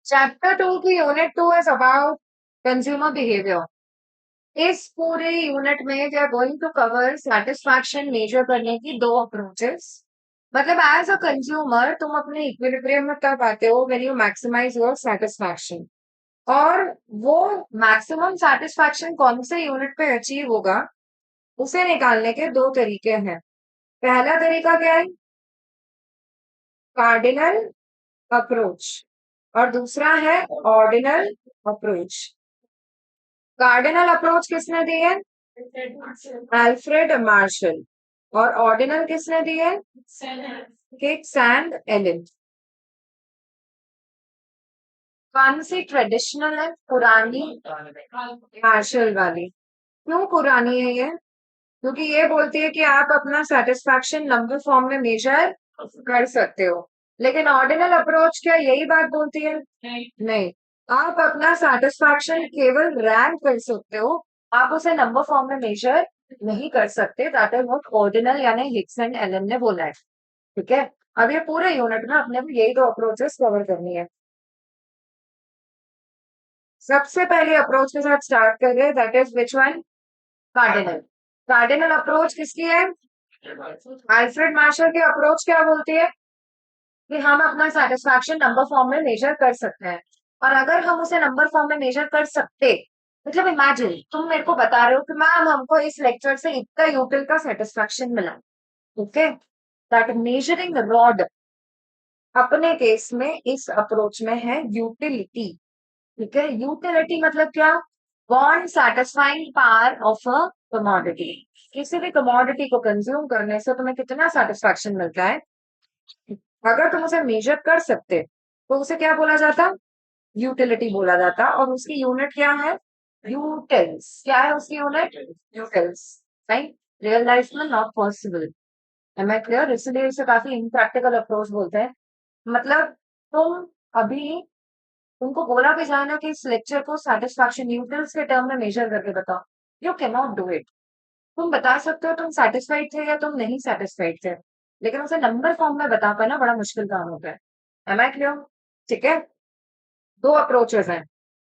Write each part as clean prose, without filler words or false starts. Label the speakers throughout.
Speaker 1: Chapter 2 की unit 2 is about consumer behaviour. इस पूरे यूनिट में we are going to cover satisfaction measure करने की दो अप्रोचेस। मतलब एज अ कंज्यूमर तुम अपने इक्विलिब्रियम में कब आते हो when you maximise your satisfaction. और वो मैक्सिमम सेटिस्फैक्शन कौन से यूनिट पे अचीव होगा उसे निकालने के दो तरीके हैं। पहला तरीका क्या है? Cardinal approach. और दूसरा है ऑर्डिनल अप्रोच। कार्डिनल अप्रोच किसने दी है? Alfred Marshall. और ऑर्डिनल किसने दी है? Hicks and Allen. कौन सी ट्रेडिशनल है? पुरानी मार्शल वाली। क्यों पुरानी है ये? क्योंकि ये बोलती है कि आप अपना सेटिस्फैक्शन नंबर फॉर्म में मेजर कर सकते हो। लेकिन ऑर्डिनल अप्रोच क्या यही बात बोलती है? नहीं। आप अपना सेटिस्फैक्शन केवल रैंक कर सकते हो। आप उसे नंबर फॉर्म में मेजर नहीं कर सकते। दैट इज व्हाट ऑर्डिनल यानी हिक्स एंड एलन ने बोला है। ठीक है। अब ये पूरे यूनिट में अपने को यही दो अप्रोचेस कवर करनी है। सबसे पहले अप्रोच के साथ स्टार्ट कर रहे हैं, that is which one? Cardinal. Cardinal approach किसकी है? अल्फ्रेड मार्शल की अप्रोच क्या बोलती है? कि हम अपना सेटिस्फैक्शन नंबर फॉर्म में मेजर कर सकते हैं। और अगर हम उसे नंबर फॉर्म में मेजर कर सकते, मतलब इमेजिन तुम मेरे को बता रहे हो कि मैम हमको इस लेक्चर से इतना यूटिल का सेटिस्फैक्शन मिला। ओके, दैट मेजरिंग रॉड अपने केस में इस अप्रोच में है यूटिलिटी। ठीक है, यूटिलिटी मतलब क्या? One satisfying power of a commodity. किसी भी कमोडिटी को कंज्यूम करने से तुम्हें कितना सेटिस्फैक्शन मिलता है, अगर तुम उसे मेजर कर सकते तो उसे क्या बोला जाता? यूटिलिटी बोला जाता। और उसकी यूनिट क्या है? यूटिल्स। क्या है उसकी unit? Utils. Right. Real life में not possible. Am I clear? इसलिए इसे काफी इम्प्रैक्टिकल अप्रोच बोलते हैं। मतलब तुम अभी तुमको बोला भी जाए ना कि इस लेक्चर को सेटिस्फैक्शन यूटिल्स के टर्म में मेजर करके बताओ, you can not do it. तुम बता सकते हो तुम सेटिस्फाइड थे या तुम नहीं सेटिस्फाइड थे, लेकिन उसे नंबर फॉर्म में बता पाना बड़ा मुश्किल काम होता है। Am I clear? ठीक है। दो अप्रोचेस हैं।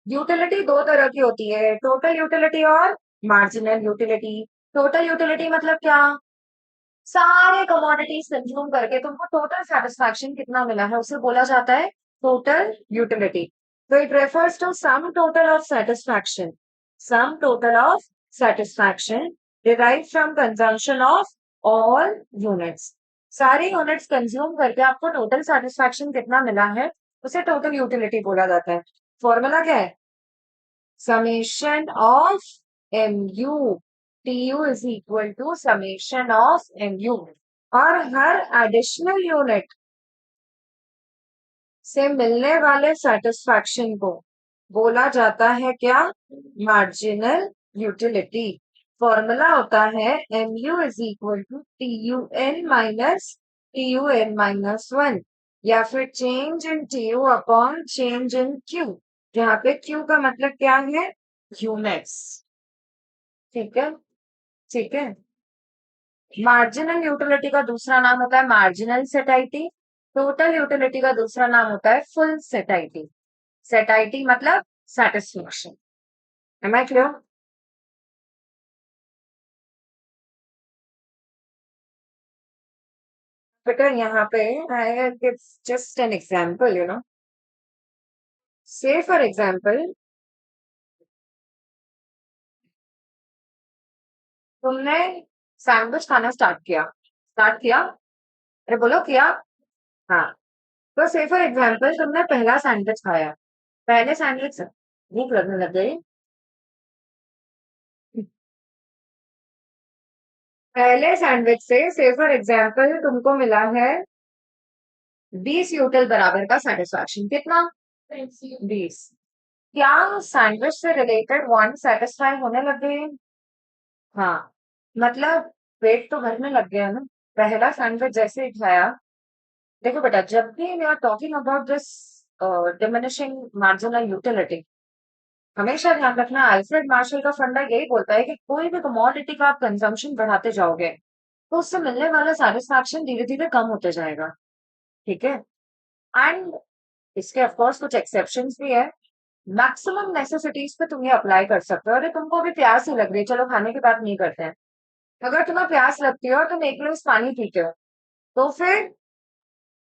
Speaker 1: यूटिलिटी दो तरह की होती है, टोटल यूटिलिटी और मार्जिनल यूटिलिटी। टोटल यूटिलिटी मतलब क्या? सारे कमोडिटीज कंज्यूम करके तुमको टोटल सेटिस्फैक्शन कितना मिला है उसे बोला जाता है टोटल यूटिलिटी। तो it refers to sum total of satisfaction, sum total of satisfaction derive from consumption of all units. सारी यूनिट्स कंज्यूम करके आपको टोटल सेटिस्फैक्शन कितना मिला है उसे टोटल यूटिलिटी बोला जाता है। फॉर्मूला क्या है? summation of mu, tu is equal to summation of mu। और हर एडिशनल यूनिट से मिलने वाले सेटिस्फैक्शन को बोला जाता है क्या? Marginal utility. फॉर्मूला होता है mu is equal to TUN-TUN-1, या फिर change in TU upon change in Q, जहाँ पे Q का मतलब क्या है? यूनिट्स। ठीक है। ठीक है। मार्जिनल यूटिलिटी का दूसरा नाम होता है मार्जिनल सेटाइटी। टोटल यूटिलिटी का दूसरा नाम होता है फुल सेटाइटी। सेटाइटी मतलब सेटिस्फेक्शन। M I clear? बेटा यहाँ पे I give just an example, से फॉर एग्जांपल तुमने सैंडविच खाना स्टार्ट किया। अरे बोलो किया। हाँ। तो से फॉर एग्जांपल तुमने पहला सैंडविच खाया। पहले सैंडविच से भूख लगने लग गई। पहले सैंडविच से फॉर एग्जांपल तुमको मिला है 20 यूटिल बराबर का सेटिस्फैक्शन। कितना? 20। क्या सैंडविच से रिलेटेड वन सेटिस्फाई होने लग गए? हाँ। मतलब पेट तो भरने लग गया ना पहला सैंडविच जैसे ही खाया। देखो बेटा, जब भी we are talking about this diminishing marginal utility, हमेशा ध्यान रखना अल्फ्रेड मार्शल का फंडा यही बोलता है कि कोई भी कमोडिटी का आप कंजम्पशन बढ़ाते जाओगे तो उससे मिलने वाला सेटिस्फैक्शन धीरे धीरे कम होते जाएगा। ठीक है। एंड इसके ऑफकोर्स कुछ एक्सेप्शंस भी है। मैक्सिमम नेसेसिटीज पे तुम ये अप्लाई कर सकते हो। अरे तुमको भी प्यास ही लग रही है, चलो खाने की बात नहीं करते हैं। अगर तुम्हें प्यास लगती है और तुम एक गिलास पानी पीते हो, तो फिर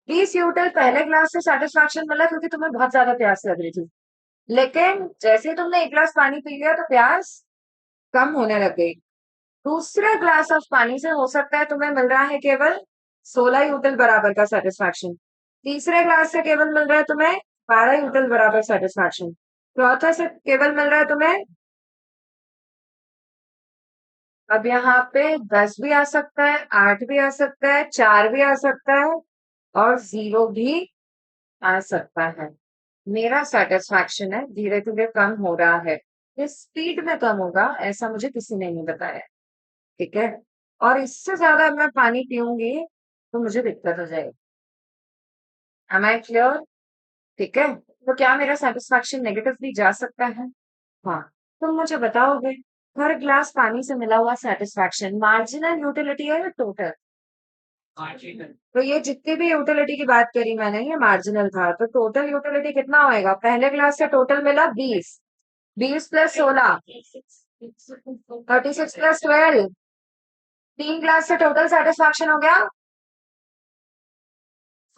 Speaker 1: 20 यूटल पहले ग्लास से सेटिस्फैक्शन मिला क्योंकि तुम्हें बहुत ज्यादा प्यास लग रही थी। लेकिन जैसे ही तुमने एक गिलास पानी पी लिया तो प्यास कम होने लग गई। दूसरा ग्लास ऑफ पानी से हो सकता है तुम्हें मिल रहा है केवल 16 यूटल बराबर का सेटिस्फैक्शन। तीसरे ग्लास से केवल मिल रहा है तुम्हें 12 यूटल बराबर सेटिस्फैक्शन। चौथा से केवल मिल रहा है तुम्हें, अब यहाँ पे 10 भी आ सकता है, 8 भी आ सकता है, 4 भी आ सकता है और 0 भी आ सकता है। मेरा सेटिस्फैक्शन है धीरे धीरे कम हो रहा है। इस स्पीड में कम होगा ऐसा मुझे किसी ने नहीं बताया। ठीक है, और इससे ज्यादा मैं पानी पीऊंगी तो मुझे दिक्कत हो जाएगी। Am I clear? ठीक है, तो क्या मेरा सेटिस्फैक्शन नेगेटिव भी जा सकता है? हाँ। तुम मुझे बताओगे, हर ग्लास पानी से मिला हुआ सेटिस्फैक्शन मार्जिनल यूटिलिटी है या टोटल? तो ये जितनी भी यूटिलिटी की बात करी मैंने ये मार्जिनल था, तो टोटल यूटिलिटी कितना होएगा? पहले ग्लास से टोटल मिला 20, 20 + 16, 36 + 12, 3 ग्लास से टोटल सेटिस्फैक्शन हो गया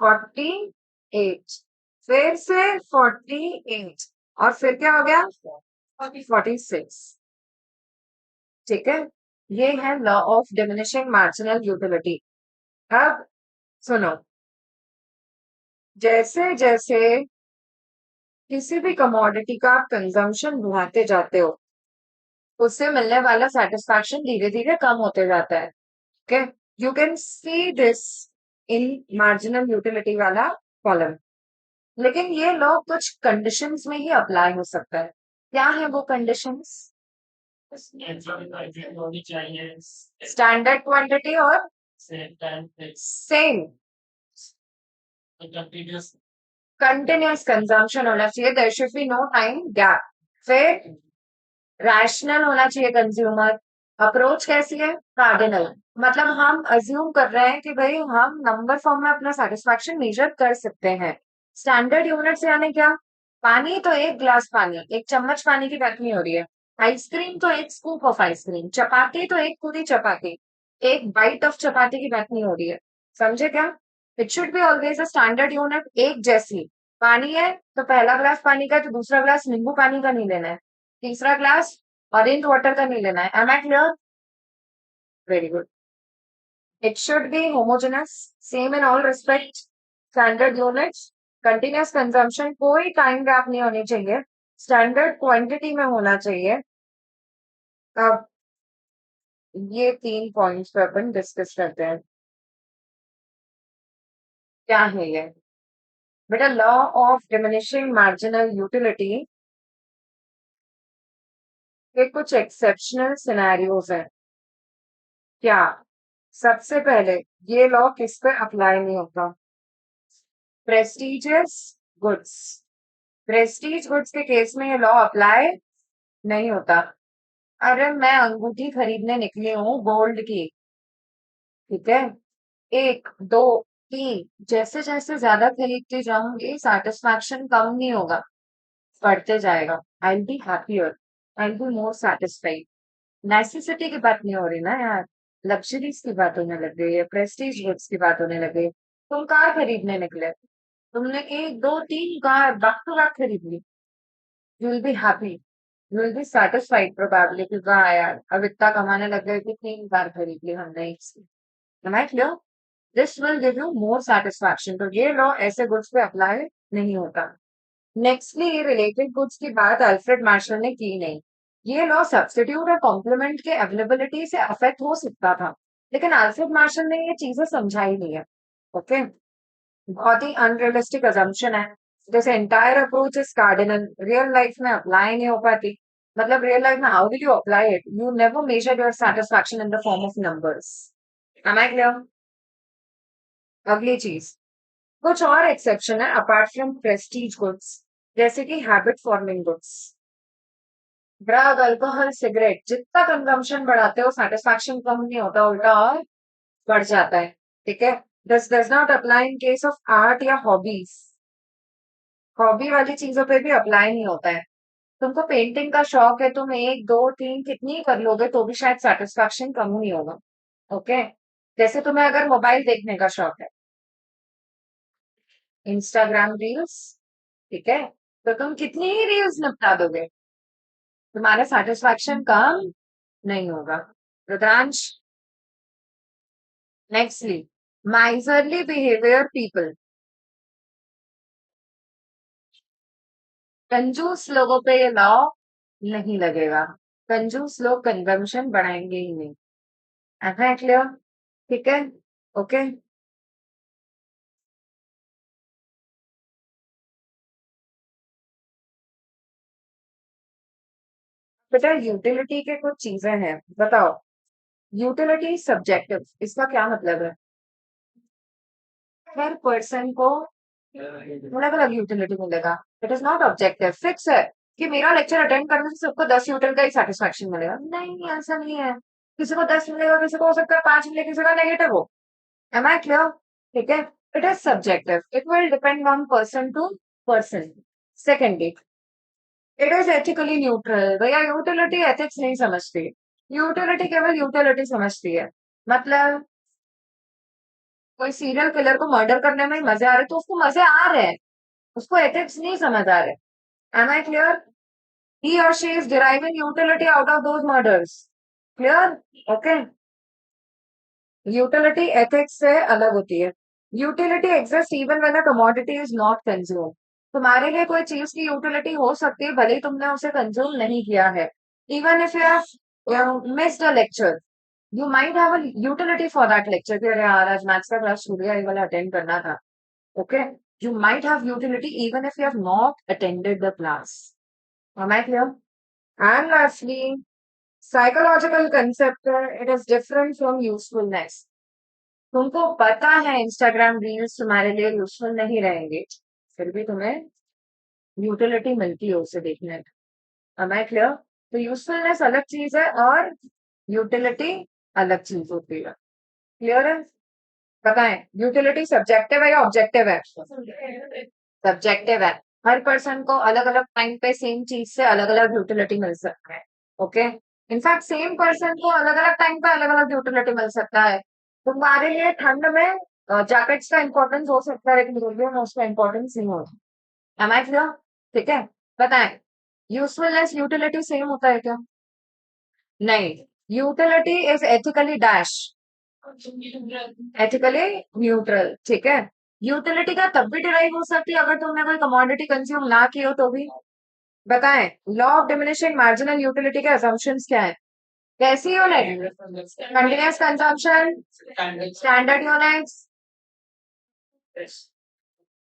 Speaker 1: 48। फिर से 48 और फिर क्या हो गया 46। ठीक है, ये है law of diminishing marginal utility. अब सुनो, जैसे जैसे किसी भी कमोडिटी का आप कंजम्पशन बढ़ाते जाते हो, उससे मिलने वाला सेटिस्फैक्शन धीरे धीरे कम होते जाता है। Okay, you can see this in marginal utility वाला कॉलम। लेकिन ये लॉ कुछ कंडीशंस में ही अप्लाई हो सकता है। क्या है वो कंडीशंस? स्टैंडर्ड क्वांटिटी और सेम कंटिन्यूअस कंजम्पशन होना चाहिए, there should be no time gap. फिर रैशनल होना चाहिए कंज्यूमर। अप्रोच कैसी है? कार्डिनल। मतलब हम अज्यूम कर रहे हैं कि भाई हम नंबर फॉर्म में अपना सेटिस्फैक्शन मेजर कर सकते हैं। स्टैंडर्ड यूनिट से यानी क्या? पानी तो एक ग्लास पानी, एक चम्मच पानी की बात नहीं हो रही है। आइसक्रीम तो एक स्कूप ऑफ आइसक्रीम, चपाती तो एक पूरी चपाती, एक बाइट ऑफ चपाती की बात नहीं हो रही है। समझे क्या? It should be always a standard unit, एक जैसी। पानी है तो पहला ग्लास पानी का है तो दूसरा ग्लास नींबू पानी का नहीं लेना है, तीसरा ग्लास ऑरेंज वाटर का नहीं लेना है। Am I clear? Very good. It should be homogeneous, same in all respect, standard units, continuous consumption, कोई टाइम गैप नहीं होनी चाहिए, स्टैंडर्ड क्वांटिटी में होना चाहिए। अब ये 3 पॉइंट्स पे अपन डिस्कस करते हैं। क्या है ये? बेटा, law of diminishing marginal utility के कुछ एक्सेप्शनल सिनेरियोज हैं। क्या? सबसे पहले, ये लॉ किस पे अप्लाई नहीं होता? Prestigious goods. प्रेस्टीज गुड्स के केस में ये लॉ अप्लाई नहीं होता। अरे मैं अंगूठी खरीदने निकली हूँ गोल्ड की, ठीक है, 1, 2, 3, जैसे जैसे ज्यादा खरीदती जाऊंगी सेटिस्फैक्शन कम नहीं होगा, बढ़ते जाएगा। I will be happier, I will be more satisfied. Necessity की बात नहीं हो रही ना यार, लग्जरीज की बात होने लग गई है, प्रेस्टीज गुड्स की बात होने लग गई। तुम कार खरीदने निकले, तुमने 1, 2, 3 कार बैक टू बैक खरीद ली, you will be happy, you will be satisfied probably कि वाह यार अब इतना कमाने लग गए कि 3 कार खरीद ली हमने इसकी। Am I clear? This will give you more satisfaction. तो ये लॉ ऐसे गुड्स पे अप्लाई नहीं होता। नेक्स्टली, रिलेटेड गुड्स की बात अल्फ्रेड मार्शल ने की नहीं। ये लॉ सब्स्टिट्यूट और कॉम्प्लीमेंट के अवेलेबिलिटी से अफेक्ट हो सकता था, लेकिन अल्फ्रेड मार्शल ने ये चीजें समझाई नहीं है। ओके, बहुत ही अनरियलिस्टिक अजम्पशन है। जैसे entire approach is cardinal, real life में अप्लाई नहीं हो पाती। मतलब रियल लाइफ में how will you apply it? You never measure your satisfaction in the form of numbers. Am I clear? अगली चीज, कुछ और एक्सेप्शन है अपार्ट फ्रॉम प्रेस्टीज गुड्स, जैसे कि habit forming goods. Drug, alcohol, cigarette, जितना consumption बढ़ाते हो सेटिस्फैक्शन कम नहीं होता, उल्टा और बढ़ जाता है। ठीक है, this does not apply in case of art या हॉबीज। हॉबी वाली चीजों पे भी अप्लाई नहीं होता है। तुमको पेंटिंग का शौक है, तुम एक दो तीन कितनी कर लोगे तो भी शायद सेटिस्फैक्शन कम नहीं होगा। ओके। जैसे तुम्हें अगर मोबाइल देखने का शौक है, इंस्टाग्राम रील्स, ठीक है, तो तुम कितनी ही रील्स निपटा दोगे, तुम्हारा सेटिस्फैक्शन कम नहीं होगा। Rudransh, nextly, miserly behaviour people. कंजूस लोगों पे ये लॉ नहीं लगेगा। कंजूस लोग कंजम्पशन बढ़ाएंगे ही नहीं। ऐसा है क्लियर? ठीक है। ओके। बेटा यूटिलिटी के कुछ चीजें हैं, बताओ। यूटिलिटी सब्जेक्टिव, इसका क्या मतलब है? हर पर्सन को अलग अलग यूटिलिटी मिलेगा। It is not objective fix है कि मेरा लेक्चर अटेंड करने से सबको 10 यूटिल का ही सेटिस्फेक्शन मिलेगा, नहीं ऐसा नहीं है। किसी को 10 मिलेगा, किसी को हो सकता है 5 मिले, किसी का नेगेटिव हो। Am I clear? ठीक है। It is subjective, it will depend on person to person. Secondly, it is ethically neutral. भैया यूटिलिटी एथिक्स नहीं समझती, यूटिलिटी केवल यूटिलिटी समझती है। मतलब कोई सीरियल किलर को मर्डर करने में ही मजे आ रहे तो उसको मजे आ रहे हैं, उसको एथिक्स नहीं समझ आ रहे। M I clear? ही और she is deriving utility out of those murders. Clear? Okay. Utility ethics से अलग होती है। Utility exist even when a commodity is not consume. तुम्हारे लिए कोई चीज की यूटिलिटी हो सकती है भले ही तुमने उसे कंज्यूम नहीं किया है। Even if you have missed a lecture, you might have a utility for that lecture कि अरे यार आज मैथ्स का क्लास छूट गया, ये वाला अटेंड करना था। Okay. You might have utility even if you have not attended the class. am I clear? And lastly, psychological concept, it is different from usefulness. तुमको पता है इंस्टाग्राम रील्स तुम्हारे लिए यूजफुल नहीं रहेंगे, फिर भी तुम्हें यूटिलिटी मिलती है उसे देखने में। Am I clear? तो यूजफुलनेस अलग चीज है और यूटिलिटी अलग चीज होती है। क्लियर है? बताएं, यूटिलिटी सब्जेक्टिव है या ऑब्जेक्टिव है? सब्जेक्टिव है। हर पर्सन को अलग अलग टाइम पे सेम चीज से अलग अलग यूटिलिटी मिल सकता है। ओके। इनफैक्ट सेम पर्सन को अलग अलग टाइम पे अलग अलग यूटिलिटी मिल सकता है। तुम्हारे लिए ठंड में जैकेट्स का इंपॉर्टेंस हो सकता है, लेकिन गर्मियों में उसका इंपॉर्टेंस नहीं होता। Am I clear? ठीक है। बताएं, यूजफुलनेस यूटिलिटी सेम होता है क्या? नहीं। Utility is ethically dash, ethically neutral. ठीक है। यूटिलिटी का तब भी डिराइव हो सकती है अगर तुमने कोई कमोडिटी कंज्यूम ना की हो तो भी। बताएं, law of diminishing marginal utility के असम्पशंस क्या है? कैसी unit? Continuous consumption, standard units,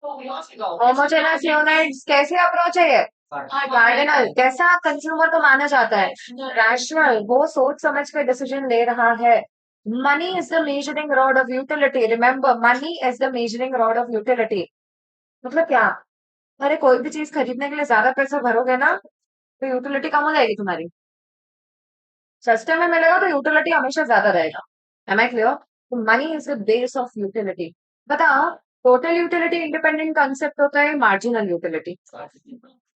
Speaker 1: homogeneous units. कैसी अप्रोच है ये? कार्डिनल। कैसा कंज्यूमर को माना जाता है? रैशनल, वो सोच समझ के डिसीजन ले रहा है। Money is the measuring rod of utility, remember money is the measuring rod of utility. मतलब क्या? अरे कोई भी चीज खरीदने के लिए ज्यादा पैसा भरोगे ना तो यूटिलिटी कम हो जाएगी तुम्हारी। सस्ते में मिलेगा तो यूटिलिटी हमेशा ज्यादा रहेगा। Am I clear? तो money is the base of utility. बताओ, टोटल यूटिलिटी इंडिपेंडेंट कंसेप्ट होता है, मार्जिनल यूटिलिटी?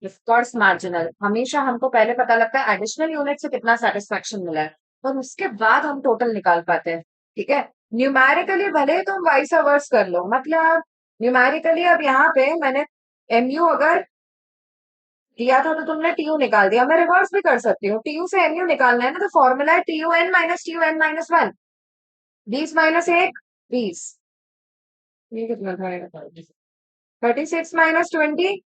Speaker 1: Of course marginal. हमेशा हमको पहले पता लगता है एडिशनल यूनिट से कितना सेटिस्फेक्शन मिला है और उसके बाद हम टोटल निकाल पाते हैं। ठीक है। न्यूमेरिकली भले तुम वाइस वर्स कर लो, मतलब न्यूमेरिकली अब यहाँ पे मैंने एमयू अगर दिया था तो तुमने टीयू निकाल दिया, मैं रिवर्स भी कर सकती हूँ। टीयू से एमयू निकालना है ना, तो फॉर्मूला है TUN-TUN-1, 20 - 1, 20। ये कितना था? 36 - 20,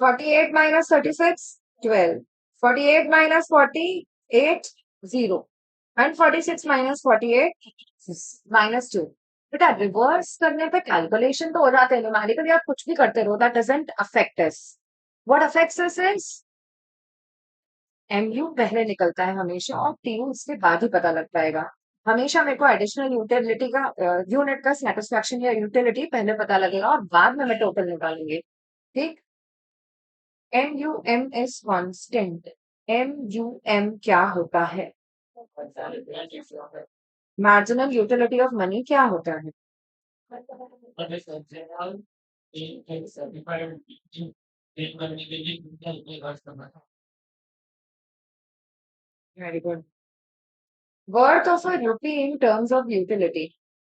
Speaker 1: 48 - 36, 12, 48 - 48, 0, एंड 46 - 48 -2। बेटा रिवर्स करने पे कैलकुलेशन तो हो जाते हैं, न्यूमेरिकली आप कुछ भी करते रहो, that doesn't affect us. What affects us is MU पहले निकलता है हमेशा और टीयू उसके बाद ही पता लग पाएगा। हमेशा मेरे को एडिशनल यूटिलिटी का यूनिट का सेटिस्फेक्शन या यूटिलिटी पहले पता लगेगा और बाद में मैं टोटल निकालूंगी। ठीक। MUM is constant. MUM क्या होता है? मार्जिनल यूटिलिटी ऑफ मनी क्या होता है? Very good. Worth of a rupee in terms of utility.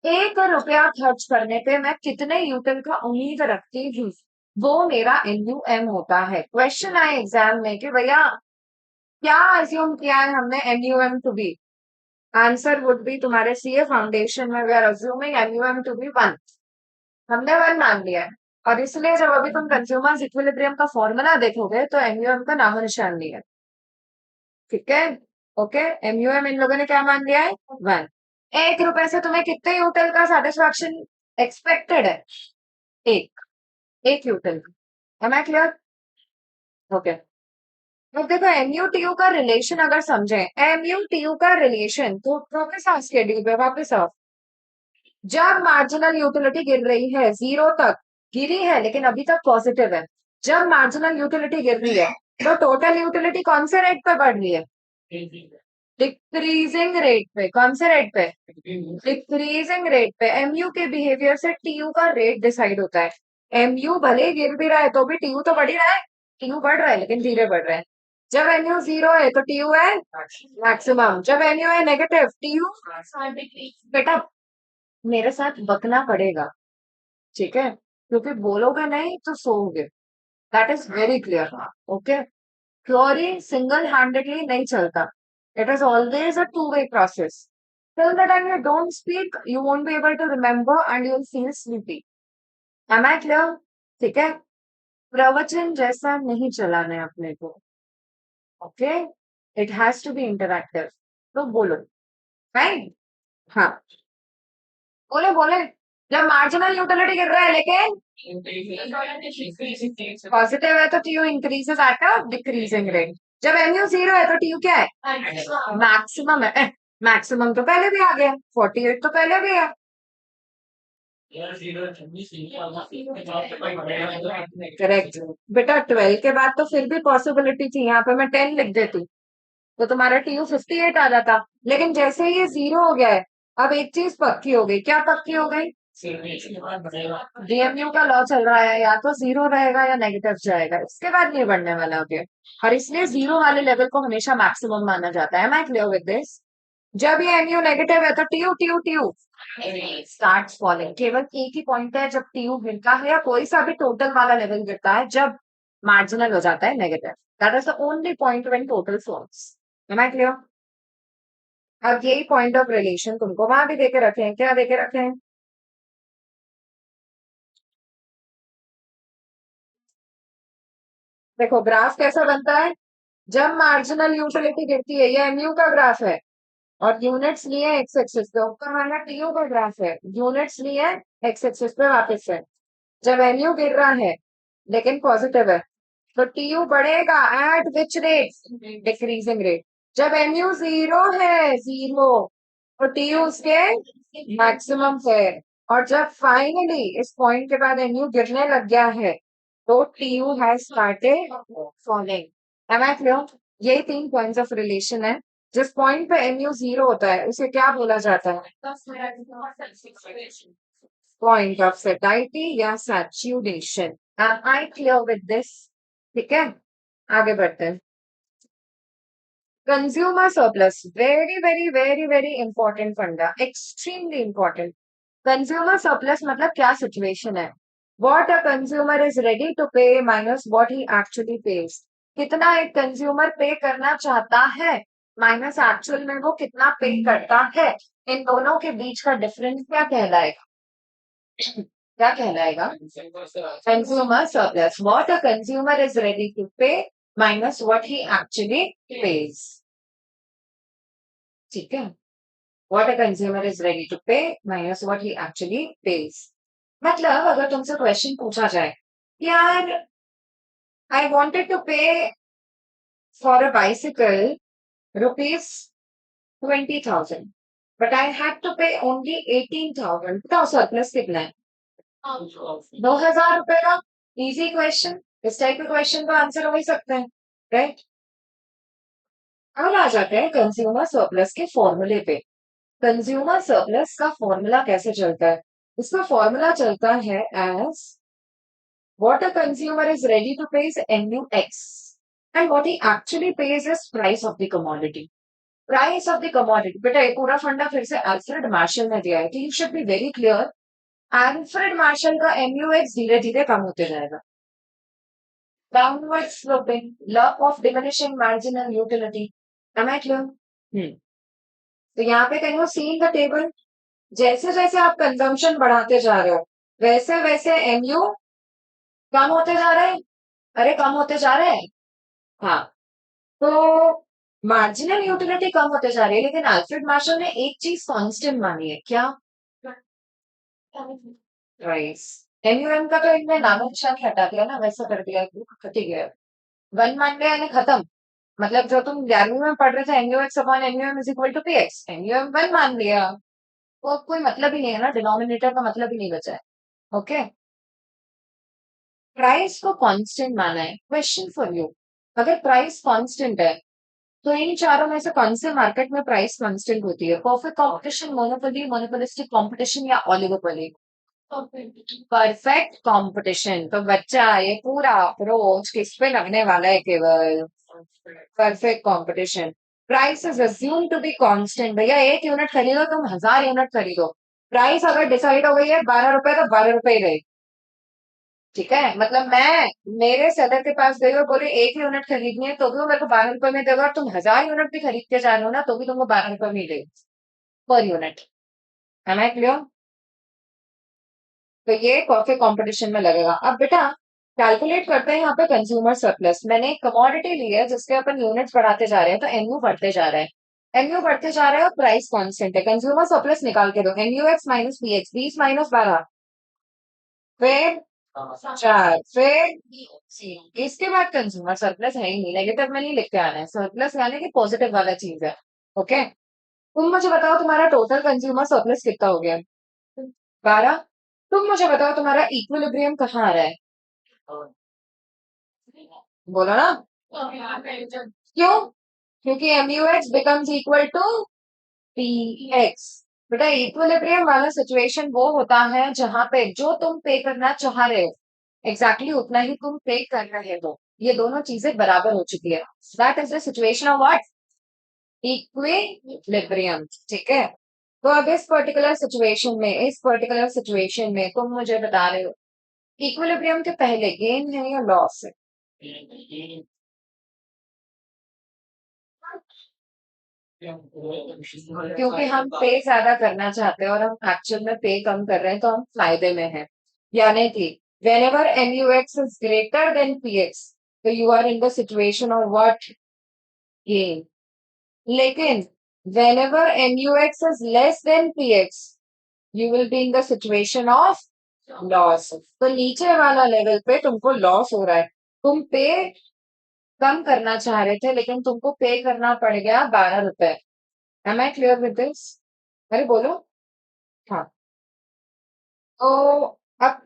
Speaker 1: 1 रुपया खर्च करने पे मैं कितने यूटिल का उम्मीद रखती हूँ, वो मेरा एनयूएम होता है. क्वेश्चन आए एग्जाम में कि भैया क्या अज्यूम किया है हमने NUM to be. Answer would be तुम्हारे सीए फाउंडेशन में we are assuming NUM to be 1. हमने 1 मान लिया है. और इसलिए जब अभी तुम कंज्यूमर्स इक्विलिब्रियम का फॉर्मूला देखोगे तो एमयूएम का नामो निशान नहीं है. ठीक है. ओके. एमयूएम इन लोगों ने क्या मान लिया है 1. 1 रुपए से तुम्हें कितने यूटिल का सेटिस्फैक्शन एक्सपेक्टेड है. एक. एक util. Am I clear. Okay. अब देखो एमयूटीयू का रिलेशन अगर समझें, एमयूटीयू का रिलेशन तो वापस आओ स्केड्यूल पे वापस आओ. जब मार्जिनल यूटिलिटी गिर रही है 0 तक, गिरी है लेकिन अभी तक पॉजिटिव है. जब मार्जिनल यूटिलिटी गिर रही है तो टोटल यूटिलिटी कौन से रेट पे बढ़ रही है. डिक्रीजिंग रेट पे. कौन से रेट पे. डिक्रीजिंग रेट पे. एमयू के बिहेवियर से टीयू का रेट डिसाइड होता है. एमयू भले ही गिर भी रहा है तो भी टीयू तो बढ़ ही रहा है. टीयू बढ़ रहा है लेकिन धीरे बढ़ रहा है. जब एमयू 0 है तो टीयू है मैक्सिमम. जब एमयू है नेगेटिव टीयू. बेटा मेरे साथ बकना पड़ेगा. ठीक है. क्योंकि बोलोगे नहीं तो सोओगे. That is very clear. Okay. Theory single handedly नहीं चलता. It is always a two way process. Till the time you don't speak, you won't be able to remember and you'll feel sleepy. Am I clear? ठीक है. प्रवचन जैसा नहीं चलाना है अपने को. Okay. It has to be interactive. तो बोलो. राइट. हाँ. बोले बोले. जब मार्जिनल यूटिलिटी गिर रहा है लेकिन पॉजिटिव है तो TU increases at a decreasing rate. जब एमयू 0 है तो टीयू क्या है मैक्सिमम है. मैक्सिमम तो पहले भी आ गया. 48 तो पहले भी है. करेक्ट. बेटा 12 के बाद तो फिर भी पॉसिबिलिटी थी. यहाँ पे मैं 10 लिख देती तो तुम्हारा टीयू 58 आ जाता. लेकिन जैसे ही ये 0 हो गया है अब एक चीज पक्की हो गई. क्या पक्की हो गई. डीएमयू का लॉ चल रहा है. या तो 0 रहेगा या नेगेटिव जाएगा. इसके बाद नहीं बढ़ने वाला हो गया. और इसलिए 0 वाले लेवल को हमेशा मैक्सिमम माना जाता है. Am I clear with this. जब ये एमयू नेगेटिव है तो TU TU TU start falling. केवल एक ही पॉइंट है जब टीयू गिरता है या कोई सा भी टोटल वाला लेवल गिरता है जब मार्जिनल हो जाता है negative. That is the only point when total falls. Am I clear. अब यही पॉइंट ऑफ रिलेशन तुमको वहां भी देके रखे हैं. क्या देके रखे हैं. देखो ग्राफ कैसा बनता है. जब मार्जिनल यूटिलिटी गिरती है ये एमयू का ग्राफ है और यूनिट्स लिए एक्स एक्सिस पे. ऊपर वाला टीयू का ग्राफ है. यूनिट्स लिए एक्स एक्सिस पे वापस है. जब एमयू गिर रहा है लेकिन पॉजिटिव है तो टीयू बढ़ेगा eight which rate decreasing rate. जब एमयू 0 है 0 तो टीयू उसके मैक्सिमम पे. और जब फाइनली इस पॉइंट के बाद एमयू गिरने लग गया है तो TU has started falling. Am I clear. यही 3 पॉइंट्स ऑफ रिलेशन है. जिस पॉइंट पे एमयू 0 होता है उसे क्या बोला जाता है. पॉइंट ऑफ सेटाइटी या saturation. Am I clear with this. ठीक है. आगे बढ़ते हैं. Consumer surplus. Very very very very important funda. Extremely important. Consumer surplus मतलब क्या सिचुएशन है. What a consumer is ready to pay minus what he actually pays. कितना एक कंज्यूमर पे करना चाहता है माइनस एक्चुअल में वो कितना पे करता है. इन दोनों के बीच का डिफरेंस क्या कहलाएगा. क्या कहलाएगा. Consumer surplus. What a consumer is ready to pay minus what he actually pays. ठीक है. What a consumer is ready to pay minus what he actually pays. मतलब अगर तुमसे क्वेश्चन पूछा जाए यार I wanted to pay for a bicycle ₹20,000 but I had to pay only 18,000. बताओ surplus कितना है. 2,000 रुपए का. Easy question. इस टाइप के क्वेश्चन का आंसर हो ही सकते हैं. राइट. अब आ जाते हैं कंज्यूमर सरप्लस के फॉर्मूले पे. कंज्यूमर सरप्लस का फॉर्मूला कैसे चलता है. इसका फॉर्मूला चलता है as What a consumer is ready to pay is MUX, and what he actually pays is price of the commodity. Price of the commodity. बेटा ये पूरा फंडा फिर से अल्फ्रेड मार्शल ने दिया है कि you should be very clear. Alfred Marshall का MUX धीरे धीरे कम होते जाएगा. Downward sloping, law of diminishing marginal utility. Am I clear? तो यहाँ पे can you see in the table, जैसे जैसे आप कंजम्पशन बढ़ाते जा रहे हो वैसे वैसे MU कम होते जा रहे हैं. अरे कम होते जा रहे हैं. हाँ. तो मार्जिनल यूटिलिटी कम होते जा रही है, लेकिन अल्फ्रेड मार्शल ने एक चीज कांस्टेंट मानी है. क्या? प्राइस. MUM का तो इनने नामो निशान हटा दिया ना, वैसा कर दिया. ठीक है. वन मान लिया यानी खत्म. मतलब जो तुम 11वीं में पढ़ रहे थे MUX upon MUM is equal to PX, MUM one मान लिया. वो कोई मतलब ही नहीं है ना, डिनोमिनेटर का मतलब ही नहीं बचा है. ओके. प्राइस को कांस्टेंट माना है. क्वेश्चन फॉर यू, अगर प्राइस कांस्टेंट है तो इन चारों में से कौन से मार्केट में प्राइस कांस्टेंट होती है? Perfect competition, monopoly, monopolistic competition या ओलिगोपोली? Perfect competition. तो बच्चा ये पूरा अप्रोच किस पे लगने वाला है? केवल perfect competition. Price is assume to be constant. भैया 1 यूनिट खरीदो तुम 1000 यूनिट खरीदो, प्राइस अगर डिसाइड हो गई है 12 रुपए तो 12 रुपए ही रहे. ठीक है. मतलब मैं मेरे सेलर के पास गई और बोले 1 यूनिट खरीदनी है तो भी वो मेरे को 12 रुपए में देगा, और तुम 1000 यूनिट भी खरीद के जा रहे हो ना तो भी तुमको 12 रुपए में ही देगा per unit. M I clear? तो ये परफेक्ट कंपटीशन में लगेगा. अब बेटा कैलकुलेट करते हैं यहाँ पे कंज्यूमर सरप्लस. मैंने एक कमोडिटी ली है जिसके अपन यूनिट्स बढ़ाते जा रहे हैं, तो एमयू बढ़ते जा रहा है. एमयू बढ़ते जा रहा है और प्राइस कांस्टेंट है. कंज्यूमर सरप्लस निकाल के दो. MUX माइनस PX, 20 - 12, फिर 4, फिर इसके बाद कंज्यूमर सरप्लस है ही नहीं. नेगेटिव में नहीं लिख के आना है. सरप्लस यानी कि पॉजिटिव वाला चीज है. ओके. तुम मुझे बताओ तुम्हारा टोटल कंज्यूमर सरप्लस कितना हो गया? 12. तुम मुझे बताओ तुम्हारा इक्विलिब्रियम कहाँ आ रहा है? बोलो ना. क्यों? क्योंकि MUX becomes equal to PX. बेटा इक्विलिब्रियम वाला सिचुएशन वो होता है जहां पे जो तुम पे करना चाह रहे हो एग्जैक्टली उतना ही तुम पे कर रहे हो, ये दोनों चीजें बराबर हो चुकी है. That is the situation of what? Equilibrium. ठीक है. तो अब इस पर्टिकुलर सिचुएशन में तुम मुझे बता रहे हो इक्विलिब्रियम के पहले गेन है या लॉस है? क्योंकि हम पे ज्यादा करना चाहते हैं और हम एक्चुअल में पे कम कर रहे हैं तो हम फायदे में हैं. यानी कि whenever MUX is greater than PX, तो you are in the situation of what? Gain. लेकिन whenever MUX is less than PX, you will be in the situation of loss. तो नीचे वाला लेवल पे तुमको लॉस हो रहा है. तुम पे कम करना चाह रहे थे लेकिन तुमको पे करना पड़ गया 12 रुपए. Am I clear with this? अरे बोलो. हाँ. तो अब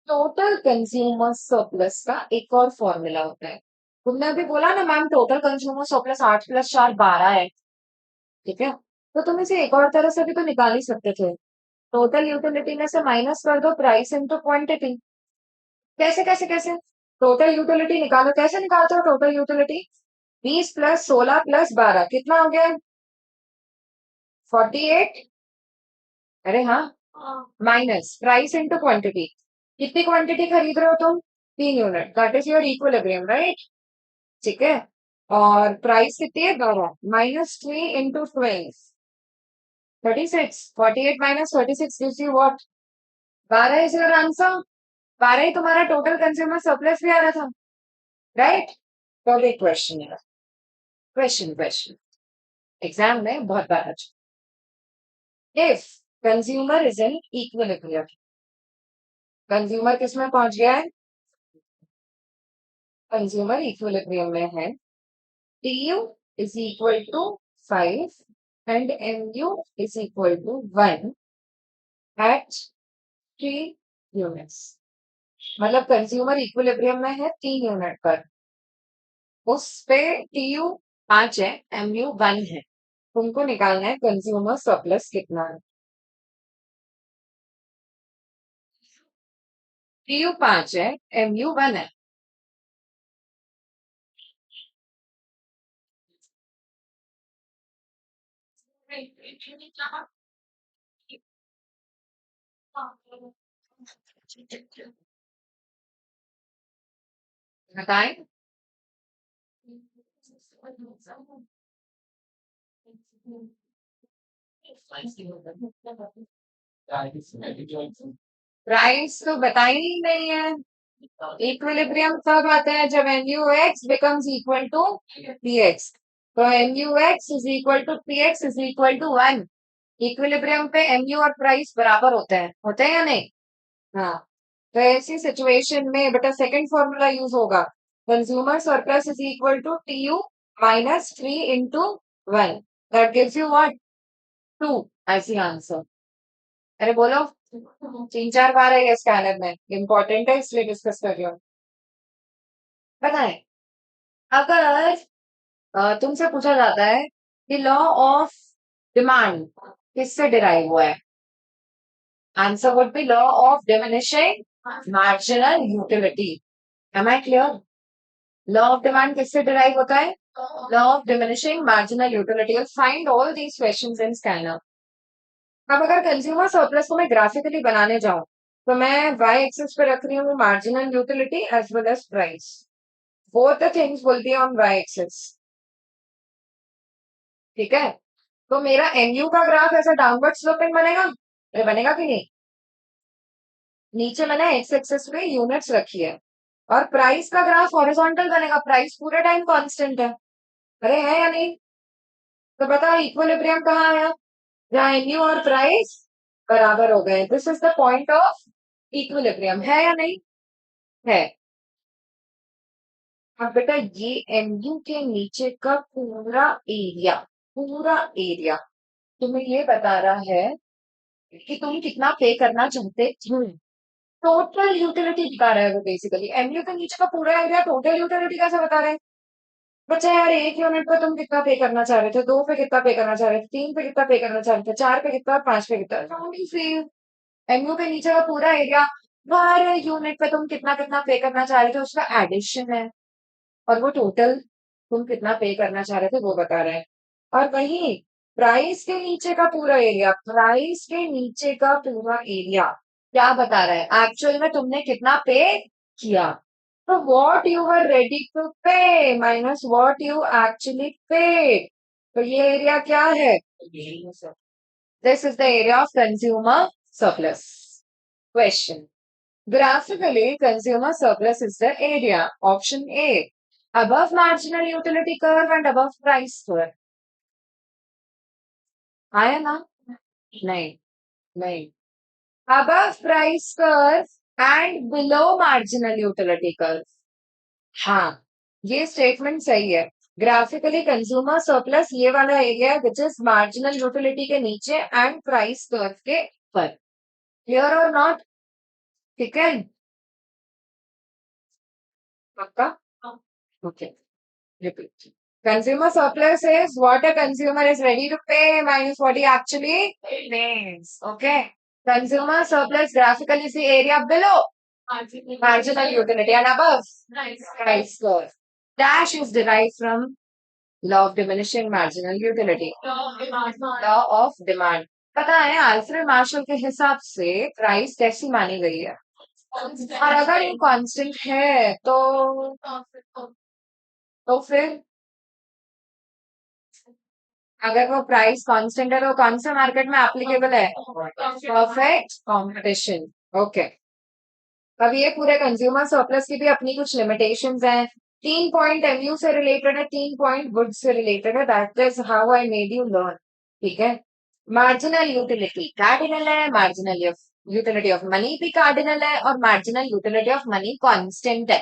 Speaker 1: टोटल कंज्यूमर सरप्लस का एक और फॉर्मूला होता है. तुमने अभी बोला ना मैम टोटल कंज्यूमर सरप्लस 8 + 4 12 है. ठीक है. तो तुम इसे एक और तरह से भी तो निकाल ही सकते थे. टोटल यूटिलिटी में से माइनस कर दो प्राइस इनटू क्वांटिटी. कैसे कैसे कैसे? टोटल यूटिलिटी निकालो. कैसे निकालते हो टोटल यूटिलिटी? 20 + 16 + 12 कितना हो गया? 48. अरे हाँ. Minus price into quantity. कितनी क्वांटिटी खरीद रहे हो तुम? 3 unit. That is your equilibrium right. ठीक है. और प्राइस कितनी है? 12. -3 × 12, 36. 48 - 36 gives you what? 12 is your answer. 12 ही तुम्हारा टोटल कंज्यूमर सरप्लस भी आ रहा था राइट. तो एक क्वेश्चन है. क्वेश्चन एग्जाम में बहुत बार आ चुका. If consumer is in equilibrium, consumer किस में पहुंच गया है? कंज्यूमर इक्विलिब्रियम में है. TU is equal to 5 and MU is equal to 1 at 3 units. मतलब कंज्यूमर इक्विलिब्रियम में है 3 यूनिट पर. उस पे TU 5 है, MU 1 है. तुमको निकालना है कंज्यूमर सरप्लस कितना है. TU 5 है, MU 1 है। बताएं। प्राइस तो बताई ही नहीं है। इक्विलिब्रियम तब आता है जब N U X becomes equal to P X. तो N U X is equal to P X is equal to 1। Equilibrium पे एम यू और प्राइस बराबर होते हैं या नहीं? हाँ। तो ऐसी सिचुएशन में बेटा सेकंड फॉर्मूला यूज होगा। Consumer surplus is equal to T U minus 3 into 1। That gives you what? 2 ऐसी आंसर। अरे बोलो। 3 4 बार है ये स्कैनर में, इंपॉर्टेंट है इसलिए डिस्कस कर रही हूँ। बताएं। अगर तुमसे पूछा जाता है कि लॉ ऑफ डिमांड किससे डिराइव हुआ है? Answer would be law of diminishing marginal utility. Am I clear? Law of demand किससे डिराइव होता है? Law of diminishing marginal utility. Find all these questions in scanner. अब अगर कंज्यूमर सरप्लस को मैं ग्राफिकली बनाने जाऊं तो मैं वाई एक्सिस पे रख रही हूँ marginal utility as well as price. Both the things will be on Y axis. ठीक है। तो मेरा एमयू का ग्राफ ऐसा डाउनवर्ड स्लोपिंग बनेगा? ये बनेगा कि नहीं? नीचे मैंने एक्स एक्सिस पे यूनिट्स रखी है। और प्राइस का ग्राफ हॉरिजॉन्टल बनेगा, प्राइस पूरे टाइम कांस्टेंट है। अरे है या नहीं? तो बताओ इक्विलिब्रियम कहाँ है? जहाँ एमयू और प्राइस बराबर हो गए। This is the point of equilibrium. है या नहीं? है। अब बेटा ये एमयू के नीचे का पूरा एरिया तुम्हें ये बता रहा है कि तुम कितना पे करना चाहते हो। टोटल यूटिलिटी दिखा रहा है वो बेसिकली। एमयू के नीचे का पूरा एरिया टोटल यूटिलिटी कैसे बता रहे हैं? बच्चा यार 1 यूनिट पे तुम कितना पे करना चाह रहे थे, 2 पे कितना पे करना चाह रहे थे, 3 पे कितना पे करना चाह रहे थे, 4 पे कितना, 5 पे कितना। एमयू के नीचे का पूरा एरिया हर यूनिट पे तुम कितना कितना पे करना चाह रहे थे उसका एडिशन है। और वो टोटल तुम कितना पे करना चाह रहे थे वो बता रहे हैं। और वही प्राइस के नीचे का पूरा एरिया, प्राइस के नीचे का पूरा एरिया क्या बता रहा है? एक्चुअल में तुमने कितना पे किया। तो what you were ready to pay minus what you actually pay. तो ये एरिया क्या है? This is the area of consumer surplus. Question. Graphically, consumer surplus is the area. Option A. Above marginal utility curve and above price curve. आया ना? नहीं। नहीं। Above price curve and below marginal utility curve. हाँ, ये statement सही है। Graphically consumer surplus ये वाला area which is marginal utility के नीचे एंड प्राइस कर्व के ऊपर। क्लियर और नॉट? ठीक है। पक्का? Okay. Repeat. Consumer surplus is what a consumer is ready to pay minus what he actually pays. Okay. Consumer surplus graphically is the area below marginal utility and above price curve. Dash is derived from law of diminishing marginal utility. Law of demand. पता है Alfred Marshall के हिसाब से price कैसी मानी गई है? और अगर ये कांस्टेंट है तो फिर अगर वो प्राइस कांस्टेंट है तो कौन से मार्केट में एप्लीकेबल है? Perfect competition. ओके। अब ये पूरे कंज्यूमर सरप्लस की भी अपनी कुछ लिमिटेशंस हैं। 3 पॉइंट एमयू से रिलेटेड है, 3 पॉइंट गुड से रिलेटेड है। That is how I made you learn. ठीक है। मार्जिनल यूटिलिटी कार्डिनल है, मार्जिनल यूटिलिटी ऑफ मनी भी कार्डिनल है और marginal utility of money constant है।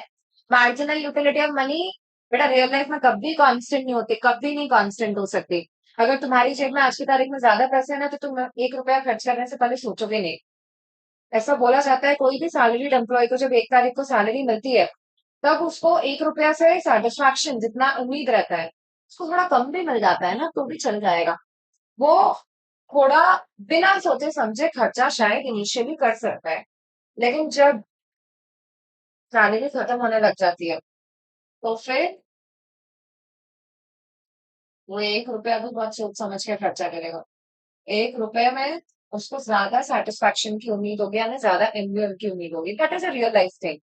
Speaker 1: मार्जिनल यूटिलिटी ऑफ मनी बेटा रियल लाइफ में कभी कांस्टेंट नहीं होती, कभी नहीं कांस्टेंट हो सकती। अगर तुम्हारी जेब में आज की तारीख में ज्यादा पैसे हैं ना तो तुम 1 रुपया खर्च करने से पहले सोचोगे नहीं। ऐसा बोला जाता है कोई भी सैलरीड एम्प्लॉय को जब 1 तारीख को सैलरी मिलती है तब उसको 1 रुपया से सेटिस्फैक्शन जितना उम्मीद रहता है उसको थोड़ा कम भी मिल जाता है ना तो भी चल जाएगा। वो थोड़ा बिना सोचे समझे खर्चा शायद इनिशियली कर सकता है। लेकिन जब सैलरी खत्म होने लग जाती है, तो फिर वो 1 रुपया भी बहुत सोच समझ के खर्चा करेगा। 1 रुपये में उसको ज्यादा सेटिस्फैक्शन की उम्मीद होगी, यानी ज्यादा एम्बियम की उम्मीद होगी। That is a real life thing.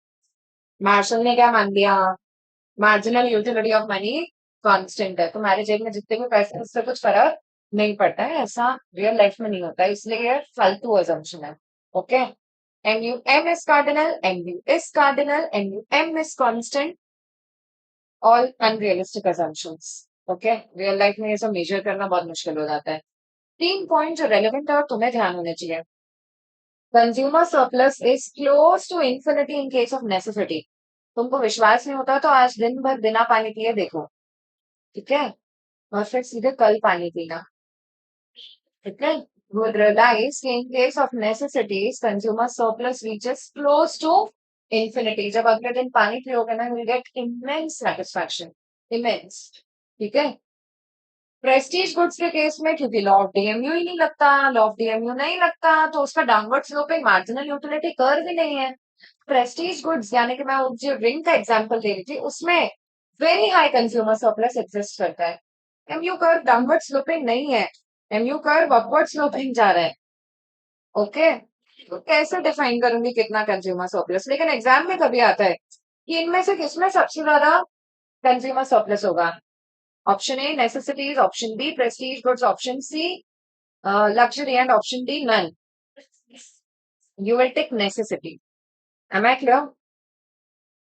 Speaker 1: Marshall ने क्या मान लिया? Marginal utility of money constant है, तुम्हारे जेब में जितने भी पैसे हैं, उससे कुछ फर्क नहीं पड़ता है। ऐसा रियल लाइफ में नहीं होता है, इसलिए ये फालतू अजम्पशन है। Okay, M U M is cardinal, M U is cardinal, M U M is constant, all unrealistic assumptions। Okay, real life में ये सब मेजर करना बहुत मुश्किल हो जाता है। 3 पॉइंट जो रेलिवेंट है और तुम्हें ध्यान होने चाहिए। Consumer surplus is close to infinity in case of necessity. तुमको विश्वास नहीं होता तो आज दिन भर बिना पानी पिए देखो, ठीक है? और फिर सीधे कल पानी पीना, ठीक है? Would realize कि in case of necessities, consumer surplus reaches close to infinity। जब अगले दिन पानी पियोगे ना, you'll get immense satisfaction, immense, ठीक है? प्रेस्टीज गुड्स के केस में क्योंकि लॉ ऑफ डीएमयू ही नहीं लगता, लॉ ऑफ डीएमयू नहीं लगता, तो उसका downward sloping marginal utility curve भी नहीं है। प्रेस्टीज गुड्स यानी कि मैं जो रिंग का एग्जांपल दे रही थी, उसमें very high consumer surplus exist करता है। एमयू कर्व डाउनवर्ड स्लोपिंग नहीं है, एमयू कर्व अपवर्ड स्लोपिंग जा रहा है। ओके, तो कैसे डिफाइन करूंगी कितना कंज्यूमर सरप्लस? लेकिन एग्जाम में कभी आता है कि इनमें से किसमें सबसे ज्यादा कंज्यूमर सरप्लस होगा? Option A necessities, option B prestige goods, option C luxury, and option D none। You will take necessity। Am I clear?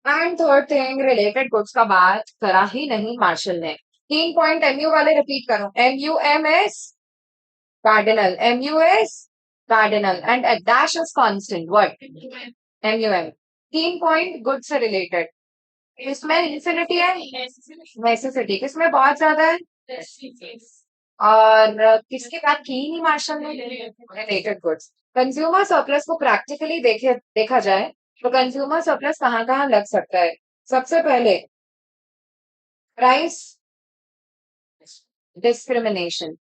Speaker 1: And third thing, related goods का बात करा ही नहीं मार्शल ने। 3 पॉइंट एमयू वाले repeat करो। MU M is cardinal, MU is cardinal, and dash is constant. What? MU M. 3 point good से रिलेटेड। इसमें इंफिनिटी है, नेसेसिटी किसमें बहुत ज्यादा है, और किसके बात की ही नहीं मार्शल ने? Related goods. कंज्यूमर सरप्लस को प्रैक्टिकली देखा जाए तो कंज्यूमर सरप्लस कहाँ कहाँ लग सकता है? सबसे पहले प्राइस डिस्क्रिमिनेशन।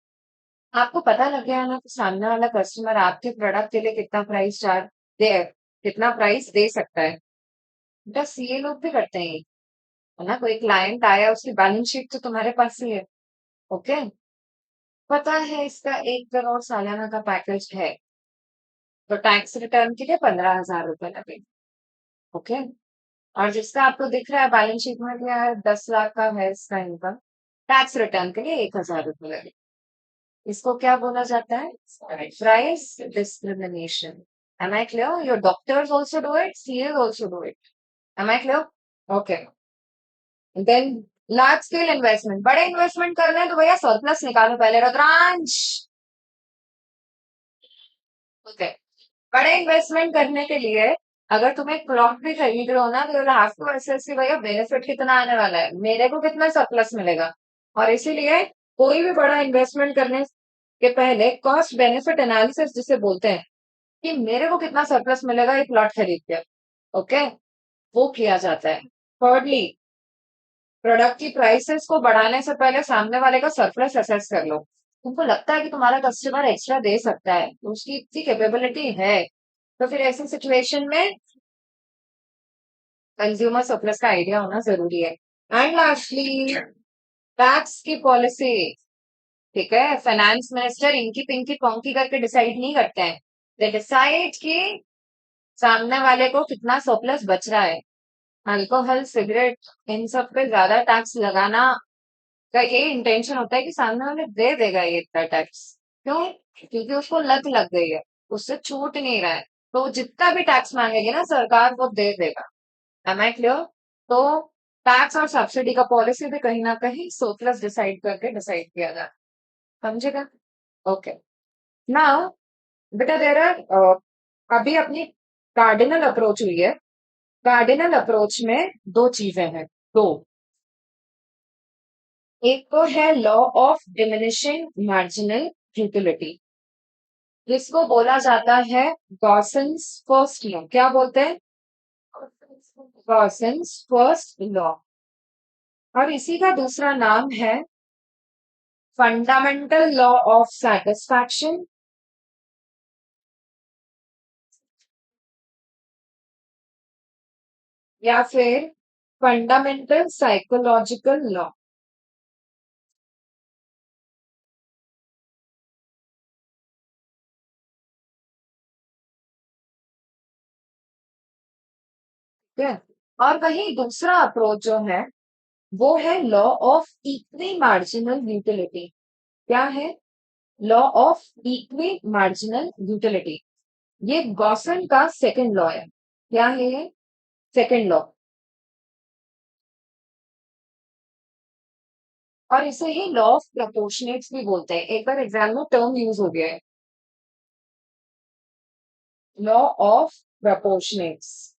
Speaker 1: आपको पता लग गया ना कि सामने वाला कस्टमर आपके प्रोडक्ट के लिए कितना प्राइस चार्ज दे, कितना प्राइस दे सकता है। बेटा सीए लोग भी करते हैं ये, है ना? कोई क्लाइंट आया, उसकी बैलेंस शीट तो तुम्हारे पास ही है। ओके, पता है इसका 1 करोड़ सालाना का पैकेज है, तो टैक्स रिटर्न के लिए 15,000 रुपए लगे। ओके, और जिसका आपको दिख रहा है बैलेंस शीट में क्या है, 10 लाख का है इसका इनकम, टैक्स रिटर्न के लिए 1,000 रुपए लगे। इसको क्या बोला जाता है? Price discrimination. Am I clear? Your doctors also do it, CA also do it. Am I clear? Okay, then large scale investment. बड़े इन्वेस्टमेंट करना है तो भैया सरप्लस निकालो पहले, रुद्रांश। ओके, बड़े इन्वेस्टमेंट करने के लिए अगर तुम एक प्लॉट भी खरीद रहे हो ना, तो हैव टू असेस कि भैया बेनिफिट कितना आने वाला है, मेरे को कितना सरप्लस मिलेगा। और इसीलिए कोई भी बड़ा इन्वेस्टमेंट करने के पहले कॉस्ट बेनिफिट एनालिसिस जिसे बोलते हैं, कि मेरे को कितना सरप्लस मिलेगा ये प्लॉट खरीद के, ओके, वो किया जाता है। थर्डली, प्रोडक्ट की प्राइसेस को बढ़ाने से पहले सामने वाले का सरप्लस असेस कर लो। तुमको लगता है कि तुम्हारा कस्टमर एक्स्ट्रा दे सकता है, तो उसकी इतनी कैपेबिलिटी है, तो फिर ऐसी सिचुएशन में कंज्यूमर सरप्लस का आइडिया होना जरूरी है। एंड लास्टली, टैक्स की पॉलिसी। ठीक है, फाइनेंस मिनिस्टर इनकी पिंकी पोंकी करके डिसाइड नहीं करते हैं, दे डिसाइड कि सामने वाले को कितना सरप्लस बच रहा है। अल्कोहल, सिगरेट, इन सब पे ज्यादा टैक्स लगाना का ये इंटेंशन होता है कि सामने वाले दे देगा ये इतना टैक्स। क्यों? क्योंकि उसको लत लग गई है, उससे छूट नहीं रहा है, तो वो जितना भी टैक्स मांगेगी ना सरकार, वो दे देगा। Am I clear? तो टैक्स और सब्सिडी का पॉलिसी भी कहीं ना कहीं सरप्लस डिसाइड करके डिसाइड किया जाए, समझेगा? ओके, नाउ बेटा देर आर, अभी अपनी कार्डिनल अप्रोच हुई है। कार्डिनल अप्रोच में दो चीजें हैं, दो। एक तो है law of diminishing marginal utility, जिसको बोला जाता है गॉसन्स फर्स्ट लॉ। क्या बोलते हैं? गॉसन्स फर्स्ट लॉ। और इसी का दूसरा नाम है फंडामेंटल लॉ ऑफ सेटिस्फैक्शन, या फिर फंडामेंटल साइकोलॉजिकल लॉ? ठीक है। और वही दूसरा अप्रोच जो है वो है law of equi marginal utility. क्या है? Law of equi marginal utility. ये गॉसन का सेकंड लॉ है। क्या है ये? Second law. और इसे ही लॉ ऑफ प्रपोर्शनेट्स भी बोलते हैं। एक बार एग्जाम में टर्म यूज हो गया है, लॉ ऑफ प्रपोर्शनेट्स।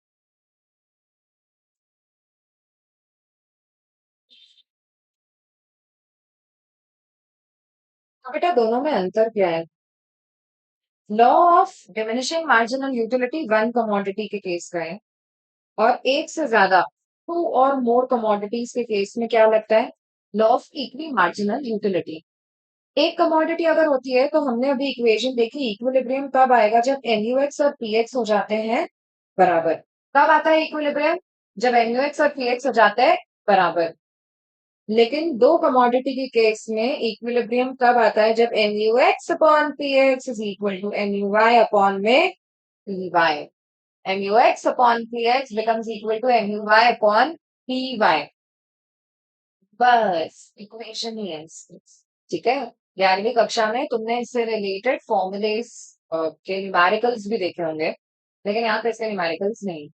Speaker 1: तो बेटा दोनों में अंतर क्या है? Law of diminishing marginal utility one commodity के केस का है, और एक से ज्यादा टू और मोर कमोडिटीज के केस में क्या लगता है? Law of equi marginal utility. एक कमोडिटी अगर होती है तो हमने अभी इक्वेशन देखी, इक्विलिब्रियम कब आएगा? जब एनयूएक्स और पीएक्स हो जाते हैं बराबर। कब आता है इक्विलिब्रियम? जब एनयूएक्स और पीएक्स हो जाते हैं बराबर। लेकिन दो कमोडिटी के केस में इक्विलिब्रियम कब आता है? जब MUX upon PX is equal to MUY upon में PY। MUX upon PX becomes equal to MUY upon PY। बस इक्वेशन ही है इसकी। ठीक है। 11वीं कक्षा में तुमने इससे रिलेटेड फॉर्मूलेस के न्यूमेरिकल्स भी देखे होंगे, लेकिन यहाँ पे इसके न्यूमेरिकल्स नहीं।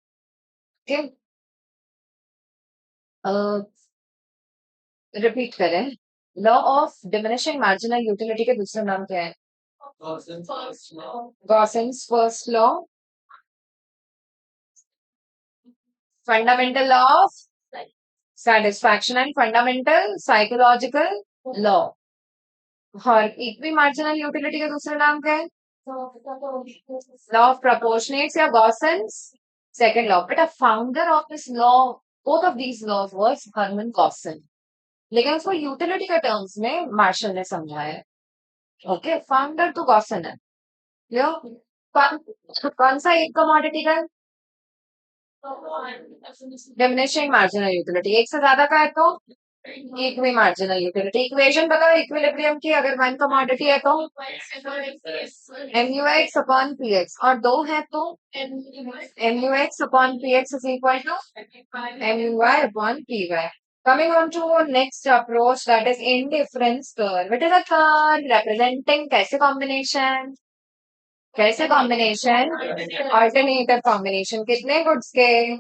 Speaker 1: ठीक है। रिपीट करें, law of diminishing marginal utility के दूसरे नाम क्या है? Gossen's first law, fundamental law of satisfaction and fundamental psychological law. और इक्वी मार्जिनल यूटिलिटी का दूसरा नाम क्या है? लॉ ऑफ प्रपोर्शनेट्स या गॉसन्स सेकंड लॉ। बेटा founder of this law, both of these laws was Hermann Gossen, लेकिन उसको यूटिलिटी के टर्म्स में मार्शल ने समझाया है। ओके, फाउंडर तो गॉसन है। क्लियर? कौन कौन सा एक कमोडिटी का? Diminishing marginal utility. एक से ज्यादा का है तो इक्वी मार्जिनल यूटिलिटी। इक्वेशन बताओ इक्विलिब्रियम की, अगर वन कमोडिटी है तो MUX अपॉन PX, और दो है तो MUX upon PX is equal to MUY upon PY। Coming on to next approach, that is indifference curve. It is a curve representing कैसे कॉम्बिनेशन? कैसे कॉम्बिनेशन? Alternative combination. कितने goods के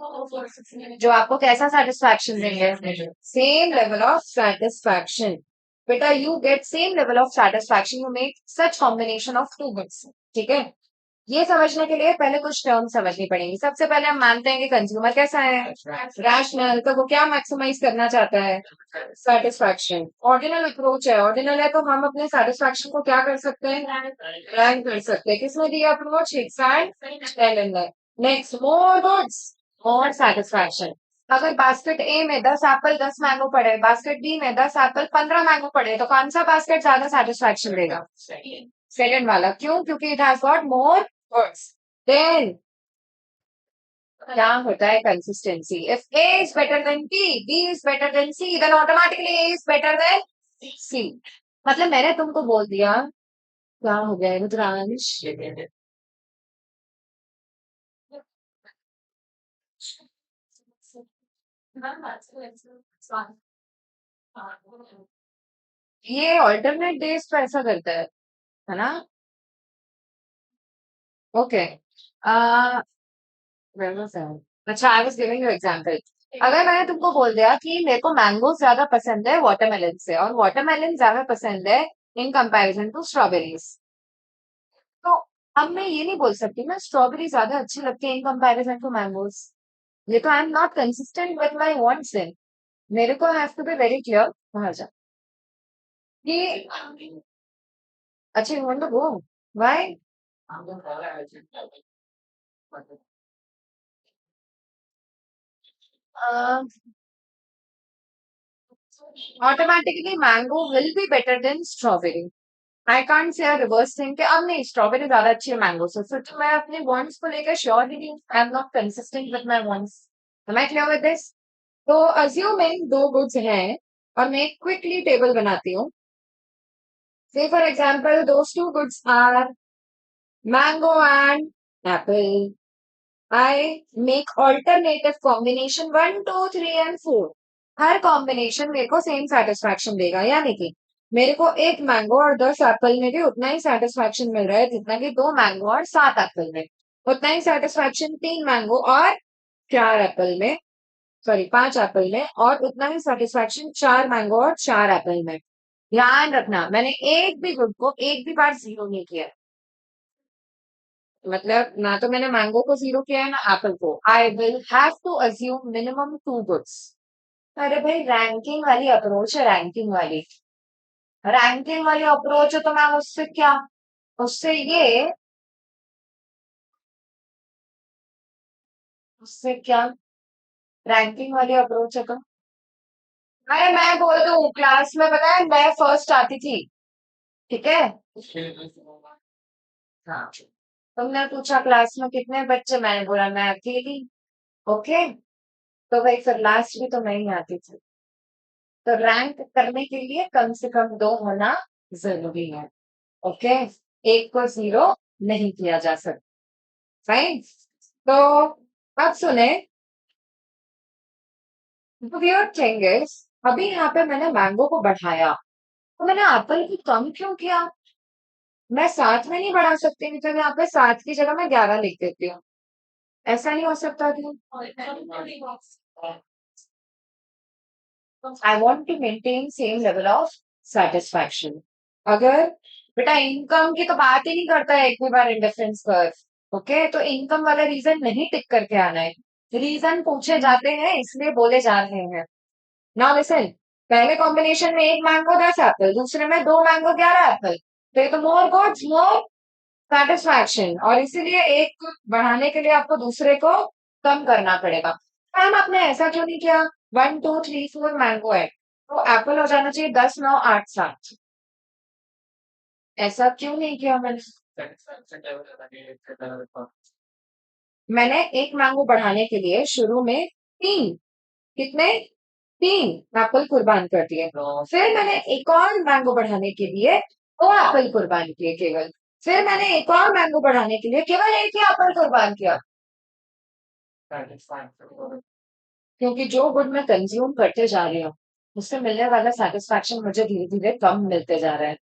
Speaker 1: जो आपको कैसा सेटिस्फैक्शन देंगे? Same level of satisfaction. बेटा you get same level of satisfaction, you make such combination of two goods. ठीक है। ये समझने के लिए पहले कुछ टर्म समझनी पड़ेंगी। सबसे पहले हम मानते हैं कि कंज्यूमर कैसा है? रैशनल। तो वो क्या मैक्सिमाइज करना चाहता है? सेटिस्फैक्शन। ऑर्डिनल अप्रोच है, ऑर्डिनल है तो हम अपने सेटिस्फैक्शन को क्या कर सकते हैं? रैंक कर सकते हैं। किसने दिया approach? Hicks and Taylor. Next, more goods more satisfaction. अगर बास्केट ए में 10 एप्पल 10 मैंगो पड़े, बास्केट बी में 10 एप्पल 15 मैंगो पड़े, तो कौन सा बास्केट ज्यादा सेटिस्फैक्शन देगा? सेकंड वाला। क्यों? क्योंकि it has got more goods. Then क्या होता है? Consistency. If A is better than B is better than C, then automatically A is better than C. मतलब मैंने तुमको बोल दिया, क्या हो गया रुद्रांश? ये ऑल्टरनेट डेज पे ऐसा करता है ना? ओके। अच्छा, I was giving you example. अगर मैंने तुमको बोल दिया कि मेरे को मैंगो ज्यादा पसंद है वाटरमेलन से, और वाटरमेलन ज्यादा पसंद है इन कंपैरिजन टू स्ट्रॉबेरीज, तो अब मैं ये नहीं बोल सकती ना स्ट्रॉबेरी ज्यादा अच्छी लगती है इन कंपैरिजन टू मैंगोज। ये तो I am not consistent with my wants. मेरे को have to be very clear कहा जा कि अच्छा you want to go, why? Automatically mango will be better than strawberry. I can't say reverse thing कि अब नहीं स्ट्रॉबेरी ज्यादा अच्छी है मैंगो से, फिर तो मैं अपने वांट्स को लेकर श्योर ही नहीं, आई am not consistent with my wants. Am I clear with this? तो अज्यूमिंग दो गुड्स हैं और मैं क्विकली टेबल बनाती हूँ. Say for example, those two goods are mango and apple. I make alternative combination 1, 2, 3 and 4. Her combination मेरे को same satisfaction देगा, यानी कि मेरे को एक मैंगो और 10 एप्पल में भी उतना ही सेटिस्फैक्शन मिल रहा है जितना कि दो मैंगो और 7 एप्पल में. उतना ही सेटिस्फैक्शन 3 मैंगो और 4 एप्पल में, सॉरी 5 एप्पल में, और उतना ही सेटिस्फैक्शन 4 मैंगो और 4 एप्पल में. ध्यान रखना, मैंने एक भी गुड को एक भी बार जीरो नहीं किया. मतलब ना तो मैंने मैंगो को जीरो किया है ना एप्पल को. I will have to assume minimum two goods. अरे भाई रैंकिंग वाली अप्रोच है, रैंकिंग वाली अप्रोच है, तो मैम उससे क्या, उससे ये, उससे क्या, रैंकिंग वाली अप्रोच है तो. अरे मैं बोल दूं, क्लास में पता है मैं फर्स्ट आती थी. ठीक है. हाँ. तुमने पूछा क्लास में कितने बच्चे, मैंने बोला मैं अकेली. ओके. तो भाई फिर लास्ट भी तो मैं ही आती थी. तो रैंक करने के लिए कम से कम दो होना जरूरी है. ओके. एक को जीरो नहीं किया जा सकता. फाइन. तो अब सुने. वियर्ड थिंग इज, अभी यहाँ पे मैंने मैंगो को बढ़ाया, तो मैंने एप्पल को कम क्यों किया. मैं सात में नहीं बढ़ा सकती, नहीं तो यहाँ पे सात की जगह मैं 11 लिख देती हूँ. ऐसा नहीं हो सकता क्यों. I want to maintain same level of satisfaction. अगर बेटा इनकम की तो बात ही नहीं करता है एक भी बार इंडिफरेंस कर्व. ओके. तो इनकम वाला रीजन नहीं टिक करके आना है. रीजन पूछे जाते हैं इसलिए बोले जा रहे हैं. Now listen. पहले कॉम्बिनेशन में एक मैंगो 10 एप्पल, दूसरे में दो मैंगो 11 एप्पल. तो ये तो मोर गुड्स मोर सेटिस्फैक्शन, और इसीलिए एक बढ़ाने के लिए आपको दूसरे को कम करना पड़ेगा. मैम आपने ऐसा क्यों नहीं किया. 1, 2, 3, 4 मैंगो है तो एप्पल हो जाना चाहिए 10, 9, 8, 7. ऐसा क्यों नहीं किया मैंने. मैंने एक मैंगो बढ़ाने के लिए शुरू में तीन, कितने, तीन एप्पल कुर्बान कर दिए. फिर मैंने एक और मैंगो बढ़ाने के लिए दो एप्पल कुर्बान किए केवल. फिर मैंने एक और मैंगो बढ़ाने के लिए केवल एक ही एप्पल कुर्बान किया. क्योंकि जो गुड मैं कंज्यूम करते जा रही हूँ उससे मिलने वाला सेटिस्फैक्शन मुझे धीरे धीरे कम मिलते जा रहा है.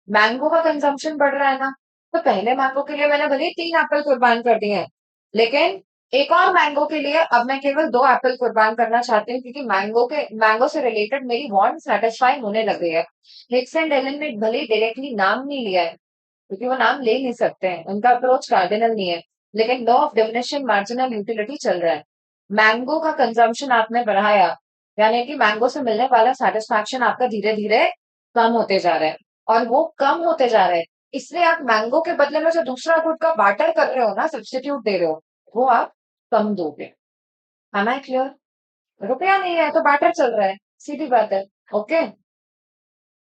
Speaker 1: मैंगो का कंजम्पशन बढ़ रहा है ना. तो पहले मैंगो के लिए मैंने भले ही 3 एप्पल कुर्बान कर दिए हैं, लेकिन एक और मैंगो के लिए अब मैं केवल 2 एप्पल कुर्बान करना चाहती हूँ, क्योंकि मैंगो से रिलेटेड मेरी वांट सेटिस्फाई होने लग गई है. हिक्स एंड एलन ने भले ही डायरेक्टली नाम नहीं लिया है, क्योंकि वो नाम ले नहीं सकते हैं, उनका अप्रोच कार्डिनल नहीं है, लेकिन law of diminishing marginal utility चल रहा है. मैंगो का कंजम्पशन आपने बढ़ाया, यानी कि मैंगो से मिलने वाला सेटिस्फैक्शन आपका धीरे धीरे कम होते जा रहा है. और वो कम होते जा रहा है, इसलिए आप मैंगो के बदले में जो दूसरा गुड का बार्टर कर रहे हो ना, सब्स्टिट्यूट दे रहे हो, वो आप कम दोगे. Am I clear. रुपया नहीं है तो बार्टर चल रहा है, सीधी बात है. Okay.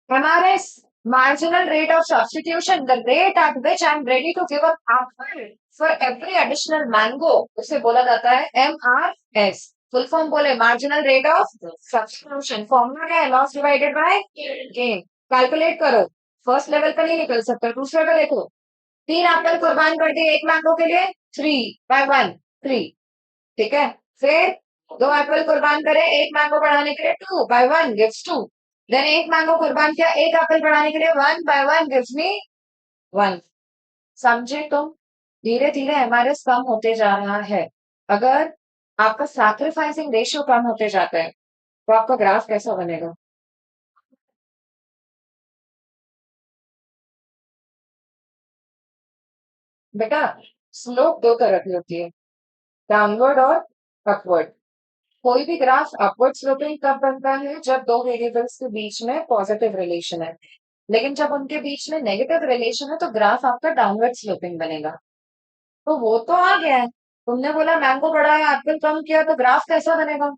Speaker 1: MRS, marginal rate of substitution, the rate at which I am ready to give up apple for every additional mango, उसे बोला जाता है MRS. फुल फॉर्म बोले, marginal rate of substitution. Formula क्या है, loss divided by gain. Calculate करो. First level पे नहीं निकल सकता, दूसरे पे देखो. 3 एप्पल कुर्बान कर दिए एक मैंगो के लिए, 3 by 1, 3. ठीक है. फिर 2 एप्पल कुर्बान करे एक मैंगो बढ़ाने के लिए, 2 by 1 गिव्स 2. देन एक मैंगो कुर्बान किया एक एप्पल बढ़ाने के लिए, 1 by 1 गिव्स मी 1. समझे तुम. धीरे धीरे एमआरएस कम होते जा रहा है. अगर आपका सैक्रिफाइसिंग रेशियो कम होते जाता है तो आपका ग्राफ कैसा बनेगा. बेटा स्लोप दो तरह की होती है, डाउनवर्ड और अपवर्ड. कोई भी ग्राफ अपवर्ड स्लोपिंग कब बनता है, जब दो वेरिएबल्स के बीच में पॉजिटिव रिलेशन है. लेकिन जब उनके बीच में नेगेटिव रिलेशन है तो ग्राफ आपका डाउनवर्ड स्लोपिंग बनेगा. तो वो तो आ गया है. तुमने बोला मैंगो बढ़ाया एप्पल कम किया, तो ग्राफ कैसा बनेगा,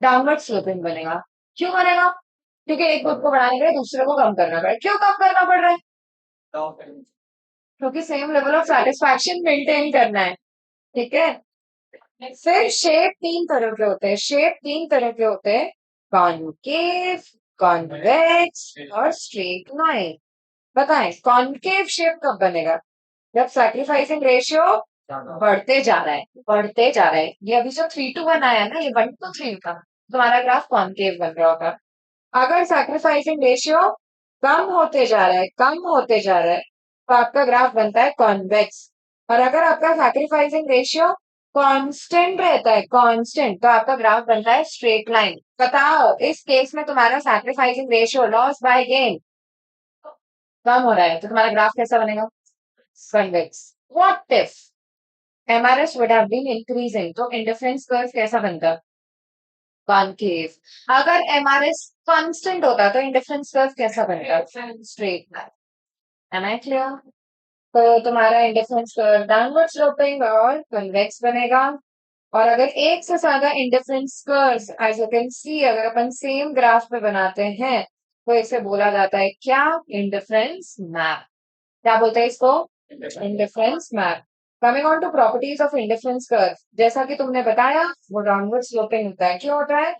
Speaker 1: डाउनवर्ड स्लोपिंग बनेगा. क्यों बनेगा. क्योंकि एक ग्रुप को बढ़ाने के लिए दूसरे को कम करना पड़ेगा. क्यों कम करना पड़ रहा है. क्योंकि same level of satisfaction maintain करना है. ठीक है. फिर शेप तीन तरह के होते हैं, शेप तीन तरह के होते हैं, कॉनकेव, कॉन्वेक्स और स्ट्रेट लाइन। बताएं कॉनकेव शेप कब बनेगा? जब सैक्रिफाइसिंग रेशियो बढ़ते जा रहा है, बढ़ते जा रहा है। ये अभी जो 3:1 आया ना, ये 1:3 था, तुम्हारा ग्राफ कॉनकेव बन रहा होगा। अगर सैक्रिफाइसिंग रेशियो कम होते जा रहा है, कम होते जा रहा है, तो आपका ग्राफ बनता है कॉन्वेक्स। और अगर आपका सैक्रिफाइसिंग रेशियो कांस्टेंट रहता है, कांस्टेंट, तो आपका ग्राफ बनता है स्ट्रेट लाइन। बताओ इस केस में तुम्हारा sacrificing ratio loss by gain कम हो रहा है, तो तुम्हारा ग्राफ कैसा बनेगा? Convex. What if MRS would have been increasing, तो इंडिफरेंस कर्व कैसा बनता? कॉनकेव। अगर एमआरएस कांस्टेंट होता तो इंडिफरेंस कर्व कैसा बनता? Straight line. Am I clear? तो तुम्हारा इंडिफरेंस कर्व डाउनवर्ड स्लोपिंग और कन्वेक्स बनेगा। और अगर एक से ज्यादा indifference curves as you can see, अगर अपन सेम ग्राफ पे बनाते हैं, तो इसे बोला जाता है क्या? Indifference map. क्या बोलते हैं इसको? Indifference map. Coming on to properties of indifference curve, जैसा कि तुमने बताया, वो डाउनवर्ड स्लोपिंग होता है। क्यों होता है?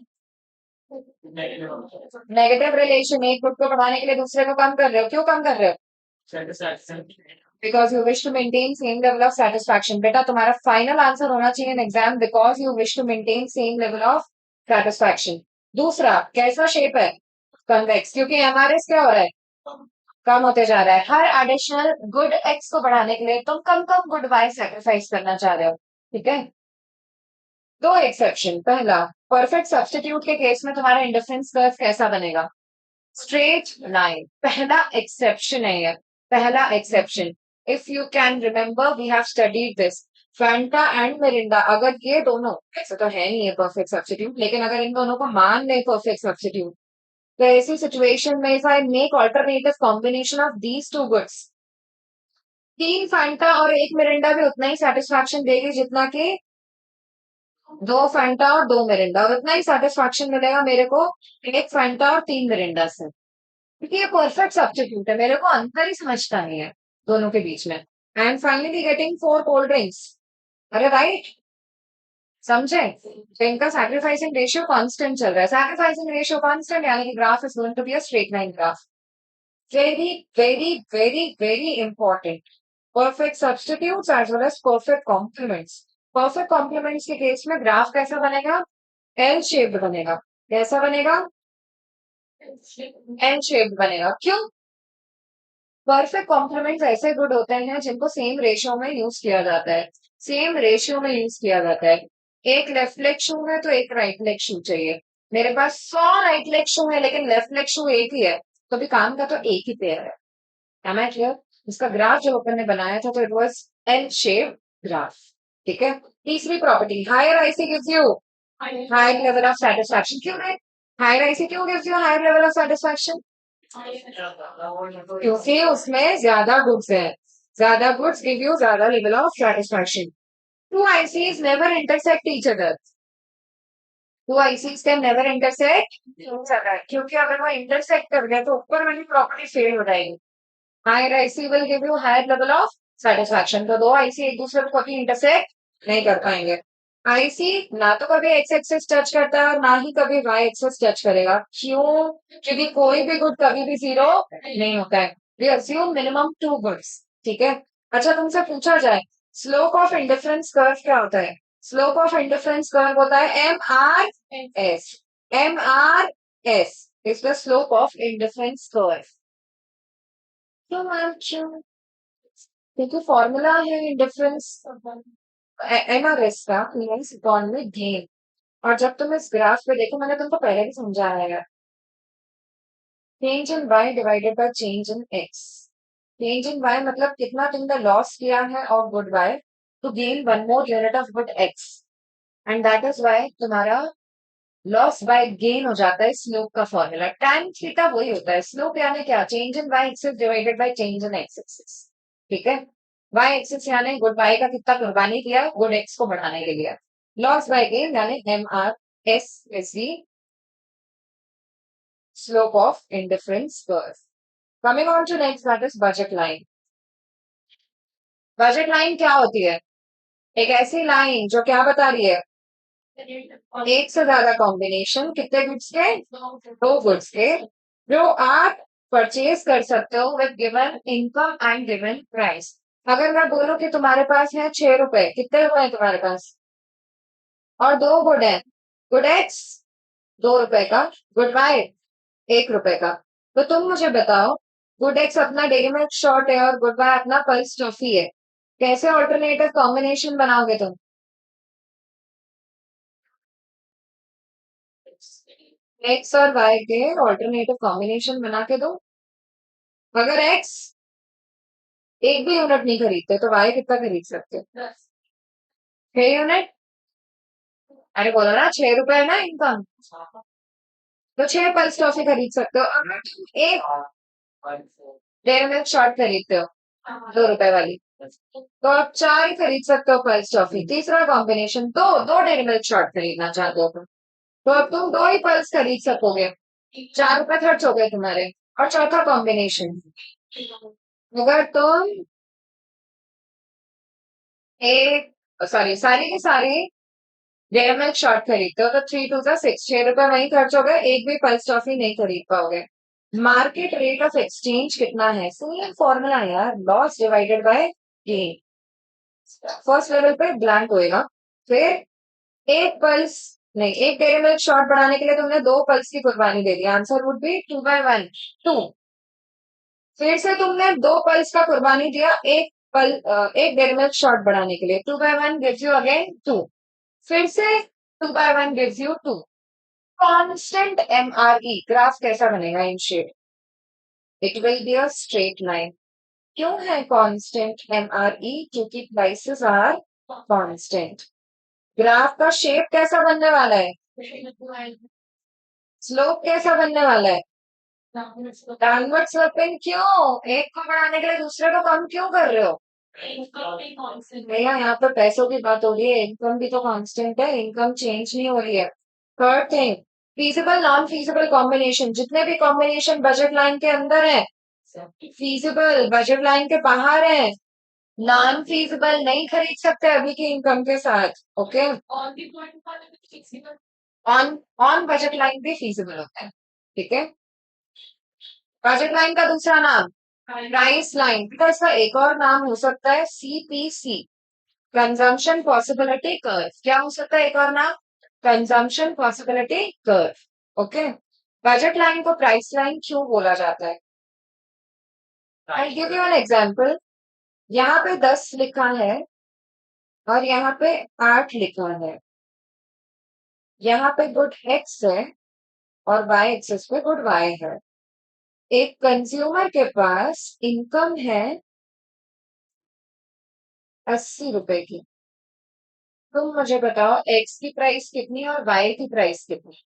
Speaker 1: नेगेटिव रिलेशन, एक ग्रुप को बढ़ाने के लिए दूसरे को कम कर रहे हो। क्यों कम कर रहे हो? Because you wish to maintain same level of satisfaction. बेटा तुम्हारा फाइनल आंसर होना चाहिए in exam, because you wish to maintain same level of satisfaction. दूसरा, कैसा शेप है? कन्वेक्स, क्योंकि एमआरएस क्या हो रहा है? कम होते जा रहा है। हर एडिशनल गुड एक्स को बढ़ाने के लिए तुम कम कम गुड वाई सेक्रीफाइस करना चाह रहे हो। ठीक है? दो एक्सेप्शन। पहला, परफेक्ट सब्स्टिट्यूट के केस में तुम्हारा इंडिफरेंस कर्व कैसा बनेगा? Straight line. पहला एक्सेप्शन है ये, पहला exception. If you can remember, we have studied this. Fanta and Mirinda, अगर ये दोनों, ऐसे तो है नहीं है परफेक्ट सब्स्टिट्यूट, लेकिन अगर इन दोनों को मान ले परफेक्ट सब्स्टिट्यूट, तो ऐसी सिचुएशन में if I make alternative combination of these two goods, तीन फैंटा और एक मिरिंडा भी उतना ही सेटिस्फैक्शन देगी जितना कि दो फैंटा और दो मिरिंडा, और उतना ही सेटिस्फैक्शन मिलेगा मेरे को एक फैंटा और तीन मिरिंडा से, क्योंकि ये परफेक्ट सब्स्टिट्यूट है। मेरे को अंतर ही समझता नहीं है दोनों के बीच में। And finally getting four cold drinks. अरे राइट, समझे? तो इनका सैक्रिफाइसिंग रेशियो कांस्टेंट चल रहा है। सैक्रिफाइसिंग रेशियो कांस्टेंट यानी कि graph is going to be a straight line graph. Very very very very important. Perfect substitutes as well as perfect complements. Perfect complements के केस में ग्राफ कैसा बनेगा? L shaped बनेगा। कैसा बनेगा? एल शेप्ड बनेगा। क्यों? परफेक्ट कॉम्प्लीमेंट्स ऐसे गुड होते हैं जिनको सेम रेशियो में यूज किया जाता है, सेम रेशियो में यूज किया जाता है। एक लेफ्ट लेग शू है तो एक राइट लेग शू चाहिए। मेरे पास 100 राइट लेग शू है लेकिन लेफ्ट लेग शू एक ही है, तो भी काम का तो एक ही पेयर है। Am I clear? इसका ग्राफ जो अपन ने बनाया था, तो it was L shape graph. ठीक है? तीसरी property, higher IC gives you higher level of satisfaction. क्यों है हायर आईसी, क्यों gives you higher level of satisfaction? क्योंकि उसमें ज्यादा गुड्स है, ज्यादा गुड्स गिव यू ज्यादा level of satisfaction. Two ICs never intersect each other. Two ICs can never intersect each other, क्योंकि अगर वो इंटरसेक्ट कर गए तो ऊपर वाली प्रॉपर्टी फेल हो जाएगी। Higher IC will give you higher level of satisfaction. तो दो आईसी एक दूसरे को कभी इंटरसेक्ट नहीं कर पाएंगे। आईसी ना तो कभी एक्स एक्सिस टच करता है और ना ही कभी वाई एक्सिस टच करेगा। क्यों? क्योंकि कोई भी गुड कभी भी जीरो नहीं होता है। We assume minimum two goods. ठीक है? अच्छा, तुमसे पूछा जाए स्लोप ऑफ इंडिफरेंस कर्व क्या होता है? स्लोप ऑफ इंडिफरेंस कर्व होता है M R S. M R S is the slope of indifference curve. क्यों मैम, क्यों? क्योंकि फॉर्मूला है डिफरेंस एमआरएस का, मीन्स इकोनॉमिक गेन। और जब तुम इस ग्राफ पे देखो, मैंने तुमको पहले भी समझाया है, change in Y divided by change in X. Change in Y मतलब कितना तुमने लॉस किया है और good Y to gain one more unit of good X, and that is Y तुम्हारा लॉस बाय गेन हो जाता है स्लोप का फॉर्मूला। tan थीटा वही होता है। स्लोप यानी क्या? Change in Y axis divided by change in X axis. ठीक है? वाई एक्सिस यानी गुड वाई का कितना कुर्बानी किया गुड एक्स को बढ़ाने के लिए। लॉस बाय गेन यानी M R S is the slope of indifference curve. Coming on to next, that is budget line. Budget line क्या होती है? एक ऐसी लाइन जो क्या बता रही है, एक से ज्यादा कॉम्बिनेशन कितने गुड्स के, दो गुड्स के, जो आप परचेज कर सकते हो with given income and given price. अगर मैं बोलूं कि तुम्हारे पास है 6 रुपए, कितने रुपए है तुम्हारे पास, और दो गुड है, गुड एक्स 2 रुपए का, गुड वाई 1 रुपए का, तो तुम मुझे बताओ, गुड एक्स अपना डेली मिल्क शॉर्ट है और गुड बाय अपना पल्स टॉफी है, कैसे ऑल्टरनेटिव कॉम्बिनेशन बनाओगे तुम? एक्स और वाई के ऑल्टरनेटिव कॉम्बिनेशन बना के दो। अगर एक्स एक भी यूनिट नहीं खरीदते तो वाई कितना खरीद सकते हो? 6 यूनिट। अरे बोलो ना, 6 रुपए है ना इनकम, तो 6 पल्स टॉफी खरीद सकते हो। अगर तुम एक डेयरी मिल्क शॉर्ट खरीदते हो 2 रुपए वाली, तो आप 4 ही खरीद सकते हो पल्स टॉफी। तीसरा कॉम्बिनेशन, दो दो डेयरी मिल्क शॉर्ट खरीदना चाहते हो तुम, तो अब तुम दो ही पल्स खरीद सकोगे, 4 रुपए खर्च हो गए तुम्हारे। और चौथा कॉम्बिनेशन, अगर तुम एक सॉरी सारी की सारी डेयरी मिल्क शॉर्ट खरीदते हो तो 3 2 6, 6 रुपए वहीं खर्च हो गए, एक भी पल्स टॉफी नहीं खरीद पाओगे। मार्केट रेट ऑफ एक्सचेंज कितना है, सेम फॉर्मूला है यार, loss divided by gain. First level पे ब्लैंक होएगा, फिर एक पल्स, नहीं, एक डेयरी मिल्क शॉर्ट बढ़ाने के लिए तुमने 2 पल्स की कुर्बानी दे दी, आंसर वुड बी 2/1, 2। फिर से तुमने 2 पल्स का कुर्बानी दिया, एक डेयरी मिल्क शॉर्ट बढ़ाने के लिए, 2/1 गिव्स यू अगेन 2। फिर से 2/1 gives you 2। Constant MRE graph कैसा बनेगा in shape, it will be a straight line. क्यों है कांस्टेंट एमआरई, क्योंकि प्राइसेस आर कांस्टेंट। ग्राफ का शेप कैसा बनने वाला है, स्लोप कैसा बनने वाला है, डाउनवर्ड स्लोपिंग। क्यों, एक को बढ़ाने के लिए दूसरे को कम क्यों कर रहे हो? भैया यहाँ पर पैसों की बात हो रही है, इनकम भी तो कांस्टेंट है, इनकम चेंज नहीं हो रही है। Third thing, feasible non feasible combination, जितने भी कॉम्बिनेशन बजट लाइन के अंदर है, फीजिबल बजट लाइन के बाहर है, नॉन फीजिबल नहीं खरीद सकते अभी की इनकम के साथ। Okay, on on budget line भी फीजिबल होता है, ठीक है। बजट लाइन का दूसरा नाम प्राइस लाइन, तो इसका एक और नाम हो सकता है सीपीसी, कंजम्पशन पॉसिबिलिटी कर्व। क्या हो सकता है एक और नाम, consumption possibility curve. Okay, budget line को प्राइस लाइन क्यों बोला जाता है? I give you an example. यहाँ पे 10 लिखा है और यहाँ पे 8 लिखा है, यहाँ पे गुड एक्स है और वाई एक्सेस पे गुड वाई है। एक कंज्यूमर के पास इनकम है 80 रुपए की, तुम मुझे बताओ एक्स की प्राइस कितनी और वाई की प्राइस कितनी?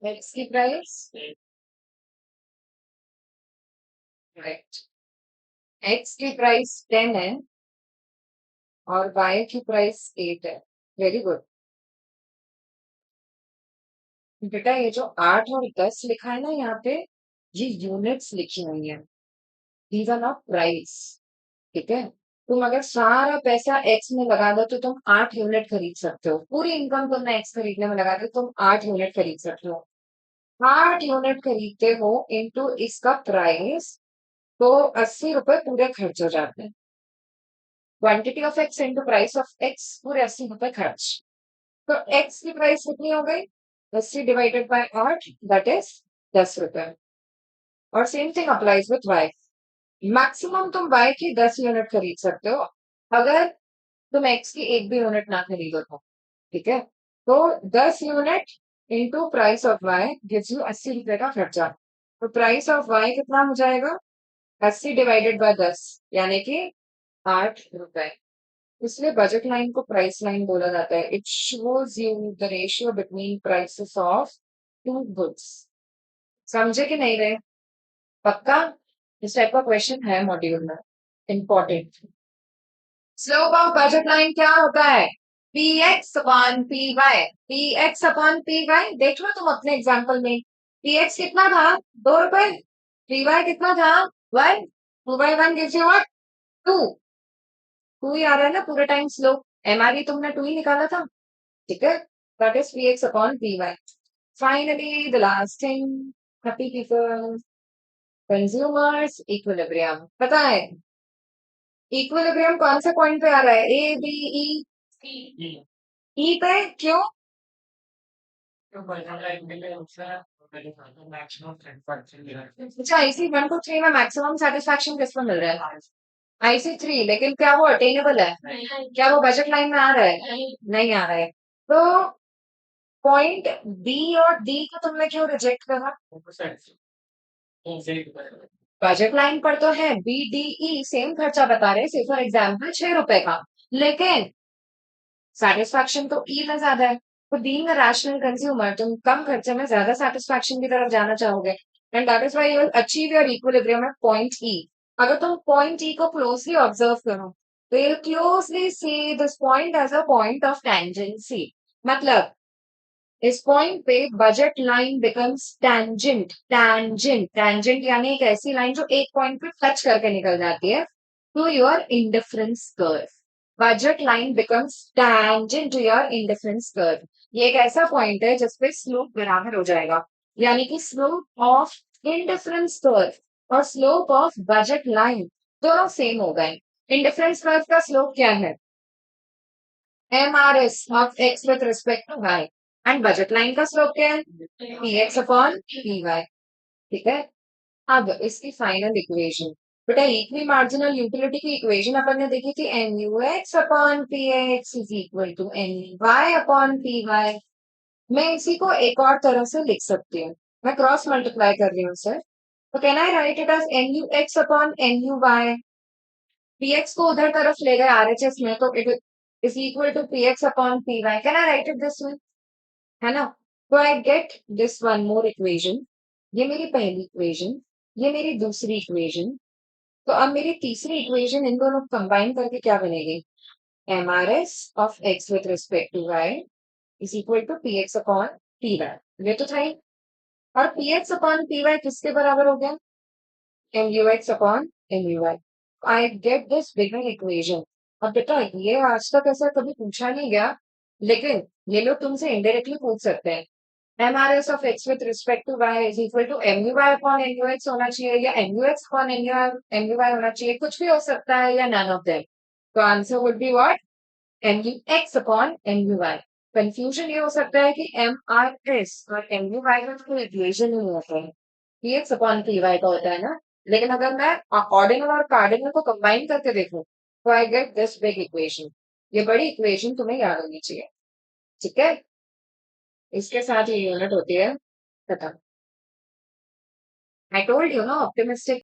Speaker 1: एक्स की प्राइस, राइट, एक्स की प्राइस 10 है और वाई की प्राइस 8 है। वेरी गुड बेटा, ये जो 8 और 10 लिखा है ना यहाँ पे, ये यूनिट्स लिखी हुई है, दीज आर नॉट प्राइस, ठीक है। तुम अगर सारा पैसा एक्स में लगा दो तो तुम 8 यूनिट खरीद सकते हो, पूरी इनकम तुमने एक्स खरीदने में लगा दो, तुम 8 यूनिट खरीद सकते हो। 8 यूनिट खरीदते हो इनटू इसका प्राइस, तो 80 रुपए पूरे खर्च हो जाते हैं। Quantity of x into price of x, पूरे 80 रुपए खर्च। तो एक्स की प्राइस कितनी हो गई, 80 डिवाइडेड बाय 8, दैट इज 10 रुपए। और same thing applies with Y, maximum तुम वाई की 10 यूनिट खरीद सकते हो, अगर तुम एक्स की एक भी यूनिट ना खरीदो तो, ठीक है। तो 10 unit into price of Y gives you 80 रुपए का खर्चा। तो प्राइस ऑफ वाई कितना हो जाएगा, 80 डिवाइडेड बाय 10, यानी कि 8 रुपए। इसलिए बजट लाइन को प्राइस लाइन बोला जाता है, it shows you the ratio between prices of two goods. समझे कि नहीं रहे? पक्का, इस टाइप का क्वेश्चन है मॉड्यूल में, important. Slope of budget line क्या होता है, P X upon P Y, P X upon P Y. देख लो तुम अपने एग्जाम्पल में, px कितना था 2 रुपए, py कितना था 1, 2/1 gives you what 2, 2 ही आ रहा है ना पूरे टाइम स्लोप, mre तुमने 2 ही निकाला था, ठीक है, that is px upon py. Finally the last thing, happy people, consumers equilibrium, पता है इक्विलिब्रियम कौन से पॉइंट पे आ रहा है, ए बी ई, ई पे क्यों, अच्छा आईसी 1 to 3 में मैक्सिमम सेटिस्फैक्शन किस पर मिल रहा है, आईसी 3, लेकिन क्या वो अटेनेबल है, क्या वो बजट लाइन में आ रहा है, नहीं आ रहा है, तो पॉइंट बी और डी को तुमने क्यों रिजेक्ट करा, बजट लाइन पर तो है बी डी ई सेम खर्चा बता रहे, से फॉर एग्जाम्पल 6 रुपए का, लेकिन सेटिस्फैक्शन तो ई में ज्यादा है, तो बीइंग अ रैशनल कंज्यूमर तुम कम खर्चे में ज्यादा सेटिस्फैक्शन की तरफ जाना चाहोगे, and that is why you will achieve your equilibrium at point E. अगर तुम पॉइंट ई को क्लोजली ऑब्जर्व करो तो you closely see this point as a point of tangency, मतलब इस पॉइंट पे budget line becomes tangent, tangent tangent यानी एक ऐसी लाइन जो एक पॉइंट पे टच करके निकल जाती है to your indifference curve, budget line becomes tangent to your indifference curve, ये एक ऐसा पॉइंट है जिसपे स्लोप बराबर हो जाएगा, यानी कि स्लोप ऑफ इंडिफरेंस कर्व और स्लोप ऑफ बजट लाइन दोनों सेम हो गए. इंडिफरेंस कर्व का स्लोप क्या है, MRS of x with respect to y, and budget line का स्लोप क्या है, px upon py, ठीक है. अब इसकी फाइनल इक्वेशन, बेटा इक्वी मार्जिनल यूटिलिटी की इक्वेशन अपन ने देखी थी, NUX upon PX is equal to NUY upon PY. मैं इसी को एक और तरह से लिख सकती हूँ, मैं क्रॉस मल्टीप्लाई कर रही हूँ सर, तो can I write it as NUX upon NUY, px को उधर तरफ ले गए RHS में, तो it is equal to px upon py, can I write it this way, है ना, तो I get this one more equation, ये मेरी पहली इक्वेशन, ये मेरी दूसरी इक्वेशन, तो अब मेरी तीसरी इक्वेशन इन दोनों को कंबाइन करके क्या बनेगी, MRS of x with respect to y is equal to px upon py, ये तो था ही, और px upon py किसके बराबर हो गया, MUX upon MUY. I get this bigger equation. अब बेटा ये आज तक ऐसा कभी पूछा नहीं गया, लेकिन ये लोग तुमसे इनडायरेक्टली पूछ सकते हैं, MRS of x with respect to y is equal to MUY upon MUX होना चाहिए, या MUX upon MUY होना चाहिए, कुछ भी हो सकता है, या none of them. तो answer would be what, MUX upon MUY. Confusion ये हो सकता है कि MRS और MUY का कोई इक्वेशन नहीं होता है, px upon py का होता है ना, लेकिन अगर मैं ऑर्डिनल और कार्डिनल को कंबाइन करके देखूं तो I get this big equation, ये बड़ी इक्वेशन तुम्हें याद होनी चाहिए, ठीक है, इसके साथ ये यूनिट होती है खत्म. आई टोल्ड यू ना ऑप्टिमिस्टिक